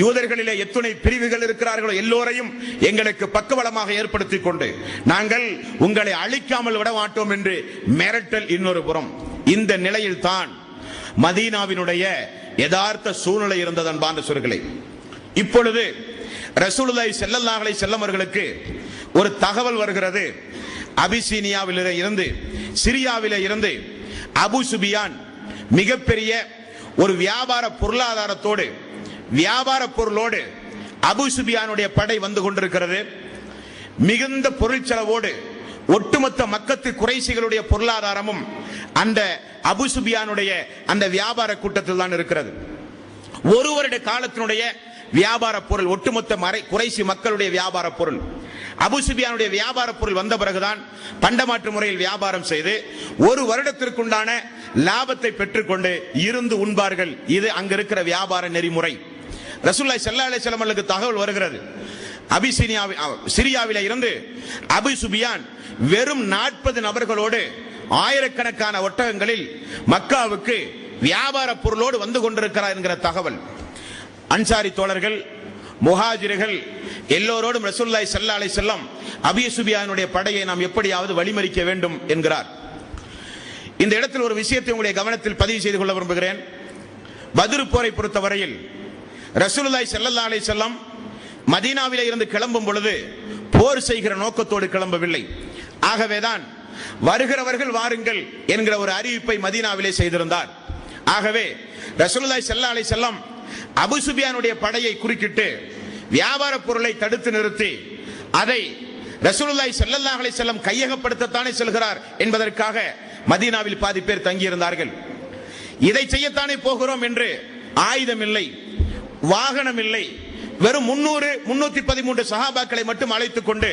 யூதர்களிலே எத்தனை பிரிவுகள் இருக்கிறார்களோ எல்லோரையும் எங்களுக்கு பக்கபலமாக ஏற்படுத்திக் கொண்டு நாங்கள் உங்களை அழிக்காமல் விட மாட்டோம் என்று மிரட்டல் இன்னொரு புறம். இந்த நிலையில் தான் மதீனாவினுடைய யதார்த்த சூழ்நிலை இருந்தது அன்பார்ந்த சோர்களே. இப்பொழுது ரசூலுல்லாஹி ஸல்லல்லாஹு அலைஹி வஸல்லம் அவர்களுக்கு ஒரு தகவல் வருகிறது. அபிசீனியாவிலே இருந்து, சிரியாவிலே இருந்து அபு சுபியான் மிகப்பெரிய ஒரு வியாபார பொருளாதாரத்தோடு, வியாபார பொருளோடு அபு சுபியானுடைய படை வந்து கொண்டிருக்கிறது. மிகுந்த பொருள் செலவோடு ஒட்டுமொத்த மக்கத்து குறைசிகளுடைய பொருளாதாரமும் அந்த அபு சுபியானுடைய அந்த வியாபார கூட்டத்தில் தான் இருக்கிறது. ஒரு வருட காலத்தினுடைய வியாபார பொருள், ஒட்டுமொத்த குறைசி மக்களுடைய வியாபார பொருள். அபு சுபியானுடைய வியாபார பொருள் வந்த பிறகுதான் பண்டமாற்று முறையில் வியாபாரம் செய்து ஒரு வருடத்திற்குண்டான லாபத்தை பெற்றுக்கொண்டு இருந்து உண்பார்கள். இது அங்க இருக்கிற வியாபார நெறிமுறை. ரசூலுல்லாஹி ஸல்லல்லாஹு அலைஹி வஸல்லம் அவர்களுக்கு தகவல் வருகிறது. சிரியாவிலே இருந்து அபு சுபியான் வெறும் 40 நபர்களோடு ஆயிரக்கணக்கான ஒட்டகங்களில் மக்காவுக்கு வியாபார பொருளோடு வந்து கொண்டிருக்கிறார் என்கிற தகவல். அன்சாரி தோழர்கள், முஹாஜிர்கள் எல்லோரோடும் ரசூலுல்லாஹி ஸல்லல்லாஹு அலைஹி வஸல்லம் அபூ சுஃபியானுடைய படையை நாம் எப்படியாவது வழிமறிக்க வேண்டும் என்கிறார். இந்த இடத்தில் ஒரு விஷயத்தை உங்களுடைய கவனத்தில் பதிவு செய்து கொள்ள விரும்புகிறேன். பத்ர் போரை பொறுத்தவரையில் ரசூலுல்லாஹி ஸல்லல்லாஹு அலைஹி வஸல்லம் மதீனாவிலே இருந்து கிளம்பும் பொழுது போர் செய்கிற நோக்கத்தோடு கிளம்பவில்லை. ஆகவேதான் வருகிறவர்கள் வாருங்கள் என்கிற ஒரு அறிவிப்பை மதீனாவிலே செய்திருந்தார். ஆகவே ரசூலுல்லாஹி ஸல்லல்லாஹு அலைஹி வஸல்லம் அபூ சுஃபியானுடைய படையை குறுக்கிட்டு வியாபார பொருளை தடுத்து நிறுத்தி அதை ரசூலுல்லாஹி ஸல்லல்லாஹு அலைஹி வஸல்லம் கையகப்படுத்தத்தானே செல்கிறார் என்பதற்காக மதீனாவில் பாதி பேர் தங்கியிருந்தார்கள். இதை செய்யத்தானே போகிறோம் என்று ஆயுதம் இல்லை, வாகனம் இல்லை, வெறும் 313 சஹாபாக்களை மட்டும் அழைத்துக் கொண்டு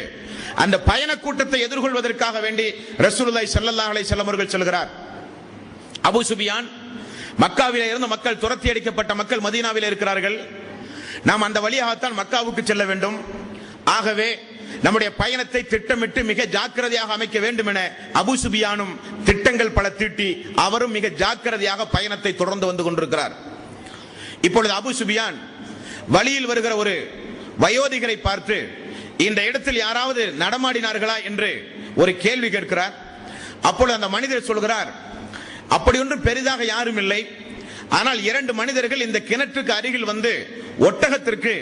அந்த பயண கூட்டத்தை எதிர்கொள்வதற்காக வேண்டி ரசூலுல்லாஹி ஸல்லல்லாஹு அலைஹி வஸல்லம் அவர்கள் செல்கிறார். அபூ சுஃபியான், மக்காவிலே இருந்து மக்கள் துரத்தி அடிக்கப்பட்ட மக்கள் மதீனாவிலே இருக்கிறார்கள். நாம் அந்த வழியாகத்தான் மக்காவுக்கு செல்ல வேண்டும். ஆகவே நம்முடைய பயணத்தை திட்டமிட்டு மிக ஜாக்கிரதையாக அமைக்க வேண்டும் என அபூ சுஃபியானும் திட்டங்கள் பல தீட்டி அவரும் மிக ஜாக்கிரதையாக பயணத்தை தொடர்ந்து வந்து கொண்டிருக்கிறார். இப்பொழுது அபூ சுஃபியான் வழியில் வருகிற ஒரு வயோதிகரை பார்த்து இந்த இடத்தில் யாராவது நடமாடினார்களா என்று ஒரு கேள்வி கேட்கிறார். அப்பொழுது அந்த மனிதர் சொல்கிறார், அப்படி ஒன்றும் பெரிதாக யாரும் இல்லை. ஆனால் 2 மனிதர்கள் இந்த கிணற்றுக்கு அருகில் வந்து ஒட்டகத்திற்கு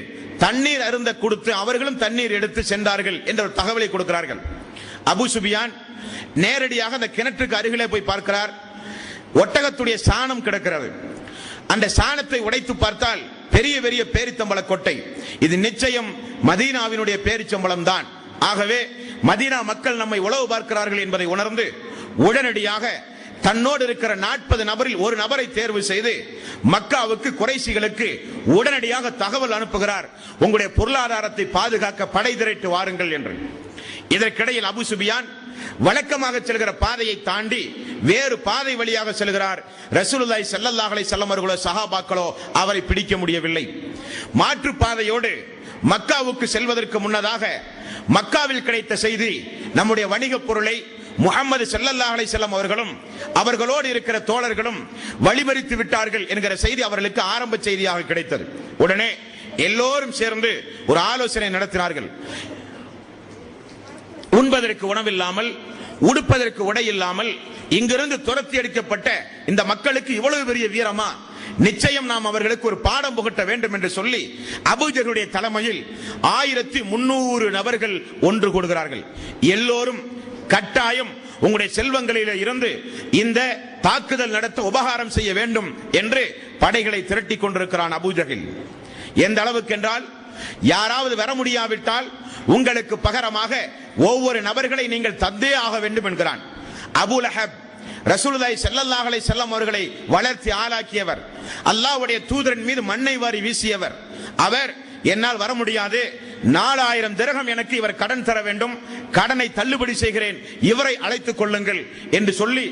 தண்ணீர் அருந்த கொடுத்து அவர்களும் தண்ணீர் எடுத்து சென்றார்கள் என்ற ஒரு தகவலை கொடுக்கிறார்கள். அபூ சுஃபியான் நேரடியாக அந்த கிணற்றுக்கு அருகிலே போய் பார்க்கிறார். ஒட்டகத்துடைய சாணம் கிடக்கிறது. அந்த சாணத்தை உடைத்து பார்த்தால் பெரிய பெரிய பேரித்தம்பள கொட்டை. இது நிச்சயம் மதீனாவினுடைய பேரிச்சம்பளம் தான். ஆகவே மதீனா மக்கள் நம்மை உளவு பார்க்கிறார்கள் என்பதை உணர்ந்து உடனடியாக தன்னோடு இருக்கிற 40 நபரில் ஒரு நபரை தேர்வு செய்து மக்காவுக்கு குறைஷிகளுக்கு உடனடியாக தகவல் அனுப்புகிறார். உங்களுடைய பொருளாதாரத்தை பாதுகாக்க படை திரட்டு வாருங்கள் என்று. இதற்கிடையில் அபூ சுஃபியான் வழக்கமாக செல்கிற பாதையை தாண்டி வேறு பாதை வழியாக செல்கிறார். ரசூலுல்லாஹி ஸல்லல்லாஹு அலைஹி வஸல்லம் அவர்களோ சஹாபாக்களோ அவரை பிடிக்க முடியவில்லை. மாற்று பாதையோடு மக்காவுக்கு செல்வதற்கு முன்னதாக மக்காவில் கிடைத்த செய்தி, நம்முடைய வணிகப் பொருளை முஹம்மது ஸல்லல்லாஹு அலைஹி வஸல்லம் அவர்களும் அவர்களோடு இருக்கிற தோழர்களும் வழிமறித்து விட்டார்கள் என்கிற செய்தி அவர்களுக்கு ஆரம்ப செய்தியாக கிடைத்தது. உடனே எல்லோரும் சேர்ந்து ஒரு ஆலோசனை நடத்தினார்கள். உண்பதற்கு உணவில்லாமல், உடுப்பதற்கு உடை இல்லாமல் இங்கிருந்து துரத்தி அடிக்கப்பட்ட இந்த மக்களுக்கு இவ்வளவு பெரிய வீரமா? நிச்சயம் நாம் அவர்களுக்கு ஒரு பாடம் புகட்ட வேண்டும் என்று சொல்லி அபூ ஜஹலுடைய தலைமையில் 1300 நபர்கள் ஒன்று கூடுகிறார்கள். எல்லோரும் கட்டாயம் உங்களுடைய செல்வங்களில் இருந்து இந்த தாக்குதல் நடத்த உபகாரம் செய்ய வேண்டும் என்று படைகளை திரட்டி கொண்டிருக்கிறான் அபூ ஜஹல். எந்த அளவுக்கு என்றால், யாராவது வர முடியாவிட்டால் உங்களுக்கு பகரமாக ஒவ்வொரு நபர்களை நீங்கள் தந்தே ஆக வேண்டும் என்கிறான். அபூ லஹப் ரசூலுல்லாஹி ஸல்லல்லாஹு அலைஹி வஸல்லம் அவர்களை வளர்த்தி ஆளாக்கியவர், அல்லாஹ்வுடைய தூதரின் மீது மண்ணை வாரி வீசியவர். அவர் என்னால் வர முடியாது, 4000 திரகம் எனக்கு இவர் கடன் தர வேண்டும், கடனை தள்ளுபடி செய்கிறேன், இவரை அழைத்துக் கொள்ளுங்கள் என்று சொல்லி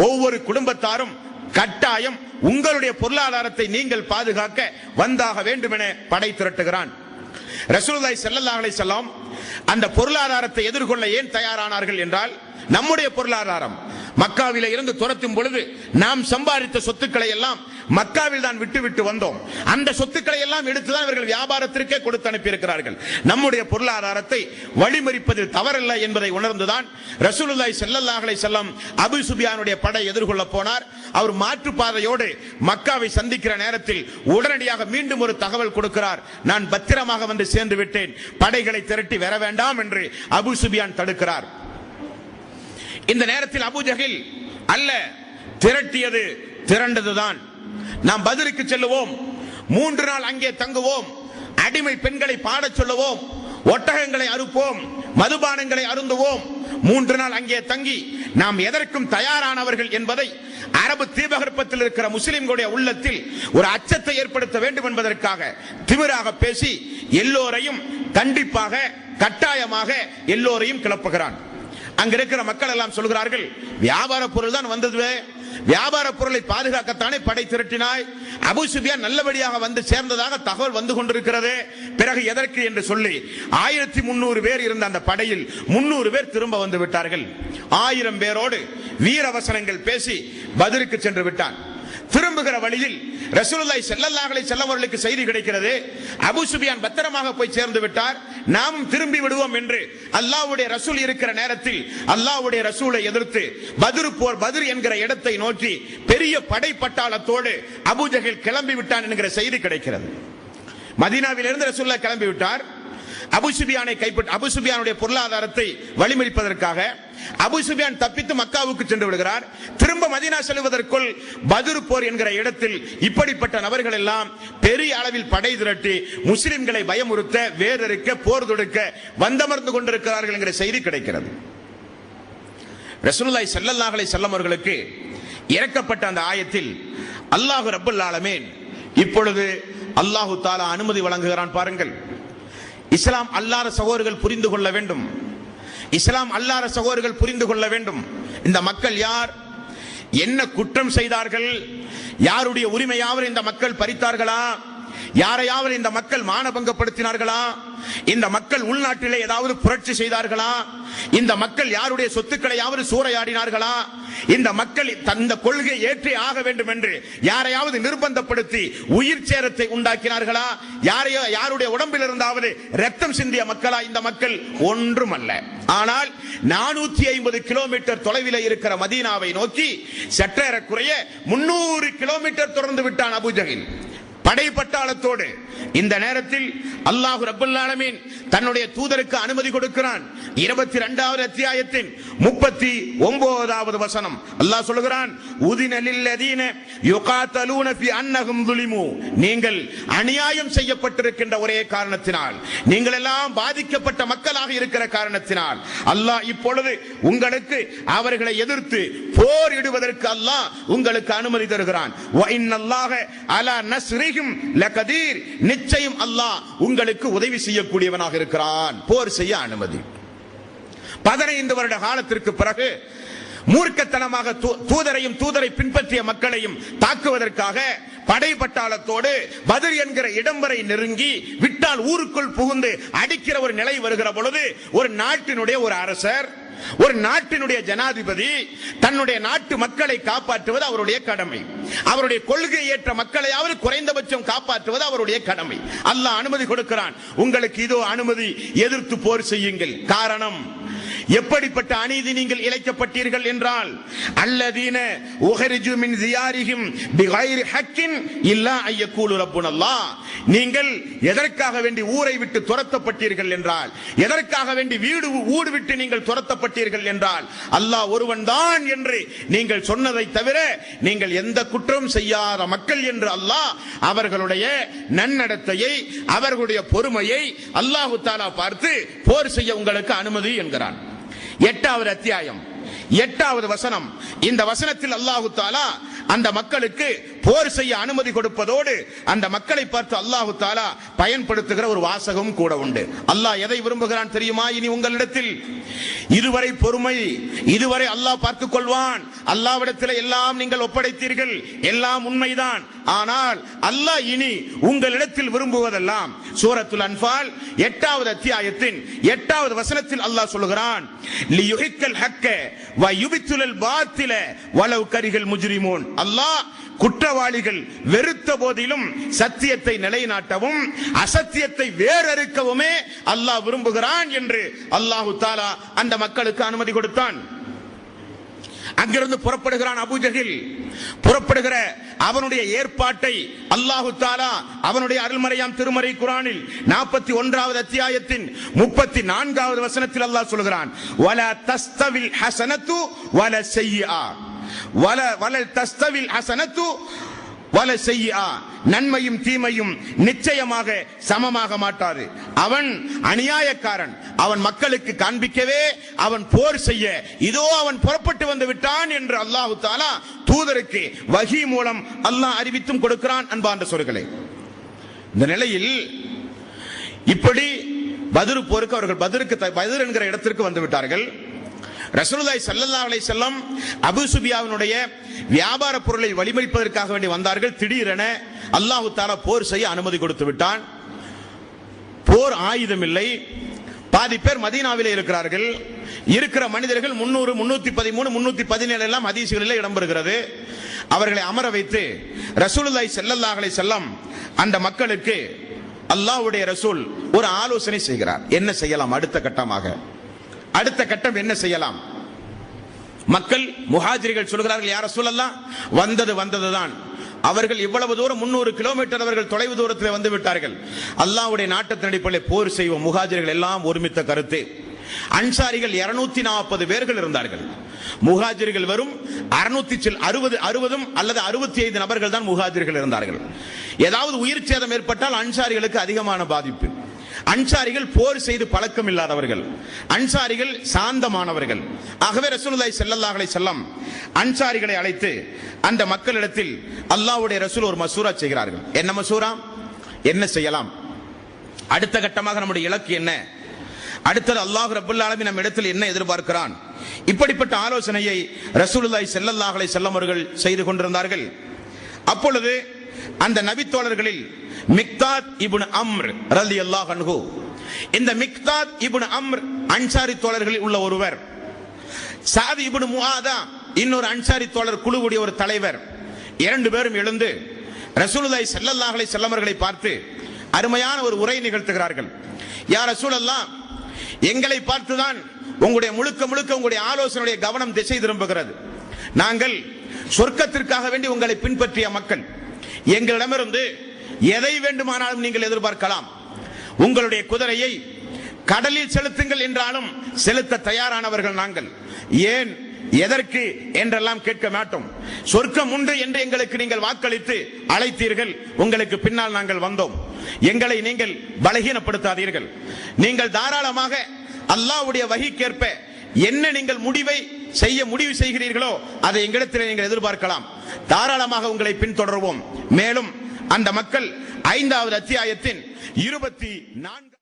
ஒவ்வொரு குடும்பத்தாரும் கட்டாயம் உங்களுடைய பொருளாதாரத்தை நீங்கள் பாதுகாக்க வந்தாக வேண்டும் என படை திரட்டுகிறான். ரசூலுல்லாஹி ஸல்லல்லாஹு அலைஹி வஸல்லம் அந்த பொருளாதாரத்தை எதிர்கொள்ள ஏன் தயாரானார்கள் என்றால், நம்முடைய பொருளாதாரம் மக்காவில இருந்து துரத்தும் பொழுது நாம் சம்பாதித்த சொத்துக்களை எல்லாம் மக்காவில் தான் விட்டு வந்தோம். அந்த சொத்துக்களை எல்லாம் எடுத்துதான் இவர்கள் வியாபாரத்திற்கே கொடுத்து அனுப்பியிருக்கிறார்கள். நம்முடைய பொருளாதாரத்தை வழிமறிப்பதில் தவறில்லை என்பதை உணர்ந்துதான் ரசூலுல்லாஹி ஸல்லல்லாஹு அலைஹி வஸல்லம் அபூ சுஃபியானுடைய படை எதிர்கொள்ள போனார். அவர் மாற்றுப்பாதையோடு மக்காவை சந்திக்கிற நேரத்தில் உடனடியாக மீண்டும் ஒரு தகவல் கொடுக்கிறார். நான் பத்திரமாக வந்து சேர்ந்து விட்டேன், படைகளை திரட்டி வர வேண்டாம் என்று அபூ சுஃபியான் தடுக்கிறார். இந்த நேரத்தில் அபூ ஜஹல் அல்ல, திரட்டியது திரண்டதுதான். நாம் பத்ருக்கு செல்லுவோம், 3 நாள் அங்கே தங்குவோம், அடிமை பெண்களை பாடச் சொல்லுவோம், ஒட்டகங்களை அறுப்போம், மதுபானங்களை அருந்துவோம், 3 நாள் அங்கே தங்கி நாம் எதற்கும் தயாரானவர்கள் என்பதை அரபு தீபகற்பத்தில் இருக்கிற முஸ்லிம்களுடைய உள்ளத்தில் ஒரு அச்சத்தை ஏற்படுத்த வேண்டும் என்பதற்காக திமிராக பேசி எல்லோரையும் கண்டிப்பாக கட்டாயமாக எல்லோரையும் கிளப்புகிறான். அங்க இருக்கிற மக்கள் எல்லாம் சொல்கிறார்கள், வியாபார பொருள் தான் வந்தது, வியாபார பொருளை பாதுகாக்கத்தானே படை திரட்டினாய், அபூ சுஃபியான் நல்லபடியாக வந்து சேர்ந்ததாக தகவல் வந்து கொண்டிருக்கிறது, பிறகு எதற்கு என்று சொல்லி 1300 பேர் இருந்த அந்த படையில் 300 பேர் திரும்ப வந்து விட்டார்கள். 1000 பேரோடு வீரவசனங்கள் பேசி பத்ருக்கு சென்று விட்டான். திரும்புகிற வழியில் ரசூலுல்லாஹி ஸல்லல்லாஹு அலைஹி வஸல்லம் அவர்களுக்கு செய்தி கிடைக்கிறது, அபூ சுஃபியான் பத்திரமாக போய் சேர்ந்து விட்டார், நாமும் திரும்பி விடுவோம் என்று. அல்லாஹ்வுடைய ரசூல் இருக்கிற நேரத்தில் அல்லாஹ்வுடைய ரசூலை எதிர்த்து பத்ர் என்கிற இடத்தை நோக்கி பெரிய படை பட்டாளத்தோடு அபூ ஜஹல் கிளம்பி விட்டான் என்கிற செய்தி கிடைக்கிறது. மதீனாவிலிருந்து ரசூலுல்லாஹ் கிளம்பி விட்டார். அபூ சுஃபியானை கைப்பற்றி அபூ சுஃபியானுடைய பொருளாதாரத்தை வழிமறிப்பதற்காக அபூ சுஃபியான் தப்பித்து மக்காவுக்கு சென்று விடுகிறார். திரும்ப மதீனா செல்வதற்குள் பத்ர் போர் என்கிற இடத்தில் இப்படிப்பட்ட நபர்கள் எல்லாம் பெரிய அளவில் படை திரட்டி முஸ்லிம்களை பயமுறுத்த, வேதரிக்க, போர் தொடுக்க வந்தமர்ந்து கொண்டிருக்கிறார்கள் என்கிற செய்தி கிடைக்கிறது. ரசூலுல்லாஹி ஸல்லல்லாஹு அலைஹி வஸல்லம் அவர்களுக்கு இறக்கப்பட்ட அந்த ஆயத்தில் அல்லாஹ் ரப்பல் ஆலமீன் இப்பொழுது அல்லாஹ் தஆலா அனுமதி வழங்குகிறான். பாருங்கள், இஸ்லாம் அல்லாஹ்வுடைய சகோதரர்கள் புரிந்து கொள்ள வேண்டும். இஸ்லாம் அல்லாஹ்வுடைய சகோதரர்கள் புரிந்து கொள்ள வேண்டும். இந்த மக்கள் யார், என்ன குற்றம் செய்தார்கள், யாருடைய உரிமையாவது இந்த மக்கள் பறித்தார்களா, யாரையாவது இந்த மக்கள் மானபங்கப்படுத்தினார்களா? இந்த மக்கள் உள்நாட்டிலே ஏதாவது புரட்சி செய்தார்களா? இந்த மக்கள் யாருடைய சொத்துக்களையாவது சூறையாடினார்களா? இந்த மக்கள் தந்த கொள்கை ஏற்றி ஆக வேண்டும் என்று யாரையாவது நிர்பந்தப்படுத்தி உயிர் சேதத்தை உண்டாக்கினார்களா? யாருடைய உடம்பில் இருந்தாவது ரத்தம் சிந்திய மக்களா இந்த மக்கள்? ஒன்றுமல்ல. ஆனால் 450 கிலோமீட்டர் தொலைவில் இருக்கிற மதீனாவை நோக்கி சற்றேறக்குறைய 300 கிலோமீட்டர் தொடர்ந்து விட்டான் அபூஜஹில் படைப்பட்டாளத்தோடு. இந்த நேரத்தில் அல்லாஹ் ரப்பல் ஆலமீன் தன்னுடைய தூதருக்கு அனுமதி கொடுக்கிறான். 22வது அத்தியாயத்தின் 39வது வசனம் அல்லாஹ் சொல்கிறான், உதின லில்லதீன யுகாத்தலூன ஃபி அன்னஹும் ஸுலிமு. நீங்கள் அநியாயம் செய்யப்பட்டிருக்கின்ற ஒரே காரணத்தினால், நீங்கள் எல்லாம் பாதிக்கப்பட்ட மக்களாக இருக்கிற காரணத்தினால் அல்லாஹ் இப்பொழுது உங்களுக்கு அவர்களை எதிர்த்து போரிடுவதற்கு அல்லாஹ் உங்களுக்கு அனுமதி தருகிறான். வ இன்னல்லாஹ அலா நஸ்ரிஹிம் லகதீர். நிச்சயம் அல்லாஹ் உங்களுக்கு உதவி செய்யக்கூடியவனாக இருக்கிறான். போர் செய்ய அனுமதி. 15 வருட காலத்திற்கு பிறகு மூர்க்கத்தனமாக தூதரையும் தூதரை பின்பற்றிய மக்களையும் தாக்குவதற்காக படை பட்டாளத்தோடு பத்ர் என்கிற இடம் வரை நெருங்கி விட்டால் ஊருக்குள் புகுந்து அடிக்கிற ஒரு நிலை வருகிற பொழுது, ஒரு நாட்டினுடைய ஒரு அரசர், ஒரு நாட்டினுடைய ஜனாதிபதி தன்னுடைய நாட்டு மக்களை காப்பாற்றுவது அவருடைய கடமை. அவருடைய கொள்கை ஏற்ற மக்களையாவது குறைந்தபட்சம் காப்பாற்றுவது அவருடைய கடமை. அல்லாஹ் அனுமதி கொடுக்கிறான். உங்களுக்கு இதோ அனுமதி, எதிர்த்து போர் செய்யுங்கள். காரணம், எப்படிப்பட்ட அநீதி நீங்கள் இழைக்கப்பட்டீர்கள் என்றால், அல்லதீன உஹரிஜு மின் தியாரிஹிம் பிகைரி ஹக்கின் இல்லா அய்யகூலு ரப்புனல்லாஹ். நீங்கள் எதற்காக வேண்டி ஊரை விட்டு துரத்தப்பட்டீர்கள் என்றால், எதற்காக வேண்டி ஊடு விட்டு நீங்கள் துரத்தப்பட்டீர்கள் என்றால், அல்லாஹ் ஒருவன் தான் என்று நீங்கள் சொன்னதை தவிர நீங்கள் எந்த குற்றம் செய்யாத மக்கள் என்று அல்லாஹ் அவர்களுடைய நன்னடத்தையை, அவர்களுடைய பொறுமையை அல்லாஹு தஆலா பார்த்து போர் செய்ய உங்களுக்கு அனுமதி என்கிறான். 8வது அத்தியாயம் 8வது வசனம். இந்த வசனத்தில் அல்லாஹு தஆலா அந்த மக்களுக்கு போர் செய்ய அனுமதி கொடுப்பதோடு அந்த மக்களை பார்த்து அல்லாஹு தஆலா பயன்படுத்துகிற ஒரு வாசகம் கூட உண்டு. அல்லாஹ் எதை விரும்புகிறான் தெரியுமா? இனி உங்களிடத்தில் இதுவரை பொறுமை, இதுவரை அல்லாஹ் பார்த்துக் கொள்வான், அல்லாஹ்விடத்தில் எல்லாம் நீங்கள் ஒப்படைத்தீர்கள், எல்லாம் உண்மைதான். ஆனால் அல்லாஹ் இனி உங்களிடத்தில் விரும்புவதெல்லாம், சூரத்துல் அன்ஃபால் 8வது அத்தியாயத்தின் 8வது வசனத்தில் அல்லாஹ் சொல்கிறான், லியுஹிக்கல் ஹக்க வ யுபித்துல் பாத்தில வலவ் கரிஹல் முஜ்ரிமூன். அல்லாஹ் குற்றவாளிகள் வெறுத்த போதிலும் சத்தியத்தை நிலைநாட்டவும் அசத்தியத்தை வேறறுக்கவுமே அல்லாஹ் விரும்புகிறான் என்று அல்லாஹு தஆலா அந்த மக்களுக்கு அனுமதி கொடுத்தான். அங்கிருந்து புறப்படுகிறான் அபூஜஹில். புறப்படுகிற அவனுடைய ஏற்பாட்டை அல்லாஹு தஆலா அவனுடைய அருள்மறையாம் திருமறை குர்ஆனில் 41வது அத்தியாயத்தின் 34வது வசனத்தில் அல்லாஹ் சொல்கிறான், வலா தஸ்தவில் ஹஸனத்து வல ஸய்யிஆ வல தஸ்தவில் ஹஸனத்து வல ஸய்யிஆ. நன்மையும் தீமையும் நிச்சயமாக சமமாக மாட்டாது. அவன் அநியாயக்காரன், அவன் மக்களுக்கு காண்பிக்கவே அவன் போர் செய்ய இதோ அவன் புறப்பட்டு வந்து விட்டான் என்று அல்லாஹு தஆலா தூதருக்கு வஹி மூலம் அல்லாஹ் அறிவித்தும் கொடுக்கிறான். அன்பார்ந்த சொற்களே, இந்த நிலையில் இப்படி பத்ர் போருக்கு அவர்கள் பத்ர் என்கிற இடத்திற்கு வந்து விட்டார்கள். ரசூலுல்லாஹி ஸல்லல்லாஹு அலைஹி வஸல்லம் அபூ சுஃபியானுடைய வியாபார பொருளை வழிமறிப்பதற்காக வேண்டி வந்தார்கள். திடீரென அல்லாஹு தஆலா போர் செய்ய அனுமதி கொடுத்து விட்டான். போர் ஆயுதம் இல்லை. பாதி பேர் மதீனாவிலே இருக்கிறார்கள். இருக்கிற மனிதர்கள் 300, 313, 317 எல்லாம் ஹதீஸ்களில் இடம்பெறுகிறது. அவர்களை அமர வைத்து ரசூலுல்லாஹி ஸல்லல்லாஹு அலைஹி வஸல்லம் அந்த மக்களுக்கு அல்லாஹ்வுடைய ரசூல் ஒரு ஆலோசனை செய்கிறார். என்ன செய்யலாம் அடுத்த கட்டமாக? அடுத்த கட்டம் என்ன செய்யலாம்? மக்கள் முஹாஜிர்கள் சொல்கிறார்கள், யா ரசூலல்லாஹ், வந்ததுதான். அவர்கள் இவ்வளவு தூரம் 300 கிலோமீட்டர் அவர்கள் தொலைவு தூரத்தில் வந்து விட்டார்கள். அல்லாஹ்வுடைய நாட்டத்தின் அடிப்படையில் போர் செய்வோம். முஹாஜிர்கள் எல்லாம் ஒருமித்த கருத்து. அன்சாரிகள் 240 பேர்கள் இருந்தார்கள். முஹாஜிர்கள் வரும் 660 அல்லது 65 நபர்கள் தான் முஹாஜிர்கள் இருந்தார்கள். ஏதாவது உயிர் சேதம் ஏற்பட்டால் அன்சாரிகளுக்கு அதிகமான பாதிப்பு. அன்சாரிகள் போர் செய்து பழக்கம் இல்லாதவர்கள், அன்சாரிகள் சாந்தமானவர்கள். ஆகவே ரசூலுல்லாஹி ஸல்லல்லாஹு அலைஹி வஸல்லம் அன்சாரிகளை அழைத்து அந்த மக்களிடத்தில் அல்லாஹ்வுடைய ரசூல் ஒரு மசூரா செய்கிறார்கள். என்ன மசூரா? என்ன செய்யலாம்? அடுத்த கட்டமாக நம்முடைய இலக்கு என்ன? அடுத்தது அல்லாஹ் ரப்பல் ஆலமீன் நம்ம இடத்தில் என்ன எதிர்பார்க்கிறான்? இப்படிப்பட்ட ஆலோசனையை ரசூலுல்லாஹி ஸல்லல்லாஹு அலைஹி வஸல்லம் அவர்கள் செய்து கொண்டிருந்தார்கள். அப்பொழுது அந்த நபி தோழர்களில் மிக்தாத் இப்னு அம்ர் ரலியல்லாஹு அன்ஹு. இந்த மிக்தாத் இப்னு அம்ர் அன்சாரி தோழர்களில் உள்ள ஒருவர். சாத் இப்னு முஆதா இன்னொரு அன்சாரி தோழர் குழுவுடைய ஒரு தலைவர். இரண்டு பேரும் எழுந்து ரசூலுல்லாஹி ஸல்லல்லாஹு அலைஹி வஸல்லம் அவர்களை பார்த்து அருமையான ஒரு உரை நிகழ்த்துகிறார்கள். யா ரசூலல்லாஹ், எங்களை பார்த்துதான் உங்களுடைய முழுக்க உங்களுடைய ஆலோசனையுடைய கவனம் திசை திரும்புகிறது. நாங்கள் சொர்க்கத்திற்காக வேண்டி உங்களை பின்பற்றிய மக்கள். எங்களிடமிருந்து எதை வேண்டுமானாலும் நீங்கள் எதிர்பார்க்கலாம். உங்களுடைய குதிரையை கடலில் செலுத்துங்கள் என்றாலும் செலுத்த தயாரானவர்கள் நாங்கள். ஏன், எதற்கு என்றெல்லாம் கேட்க மாட்டோம். சொர்க்கம் உண்டு என்று எங்களுக்கு நீங்கள் வாக்களித்து அழைத்தீர்கள். உங்களுக்கு பின்னால் நாங்கள் வந்தோம். எங்களை நீங்கள் பலகீனப்படுத்தாதீர்கள். நீங்கள் தாராளமாக அல்லாஹ்வுடைய வஹீக்கேற்ப என்ன நீங்கள் முடிவு செய்கிறீர்களோ அதை எங்களிடத்தில் நீங்கள் எதிர்பார்க்கலாம். தாராளமாக உங்களை பின்தொடர்வோம். மேலும் அந்த மக்கள் 5வது அத்தியாயத்தின் 24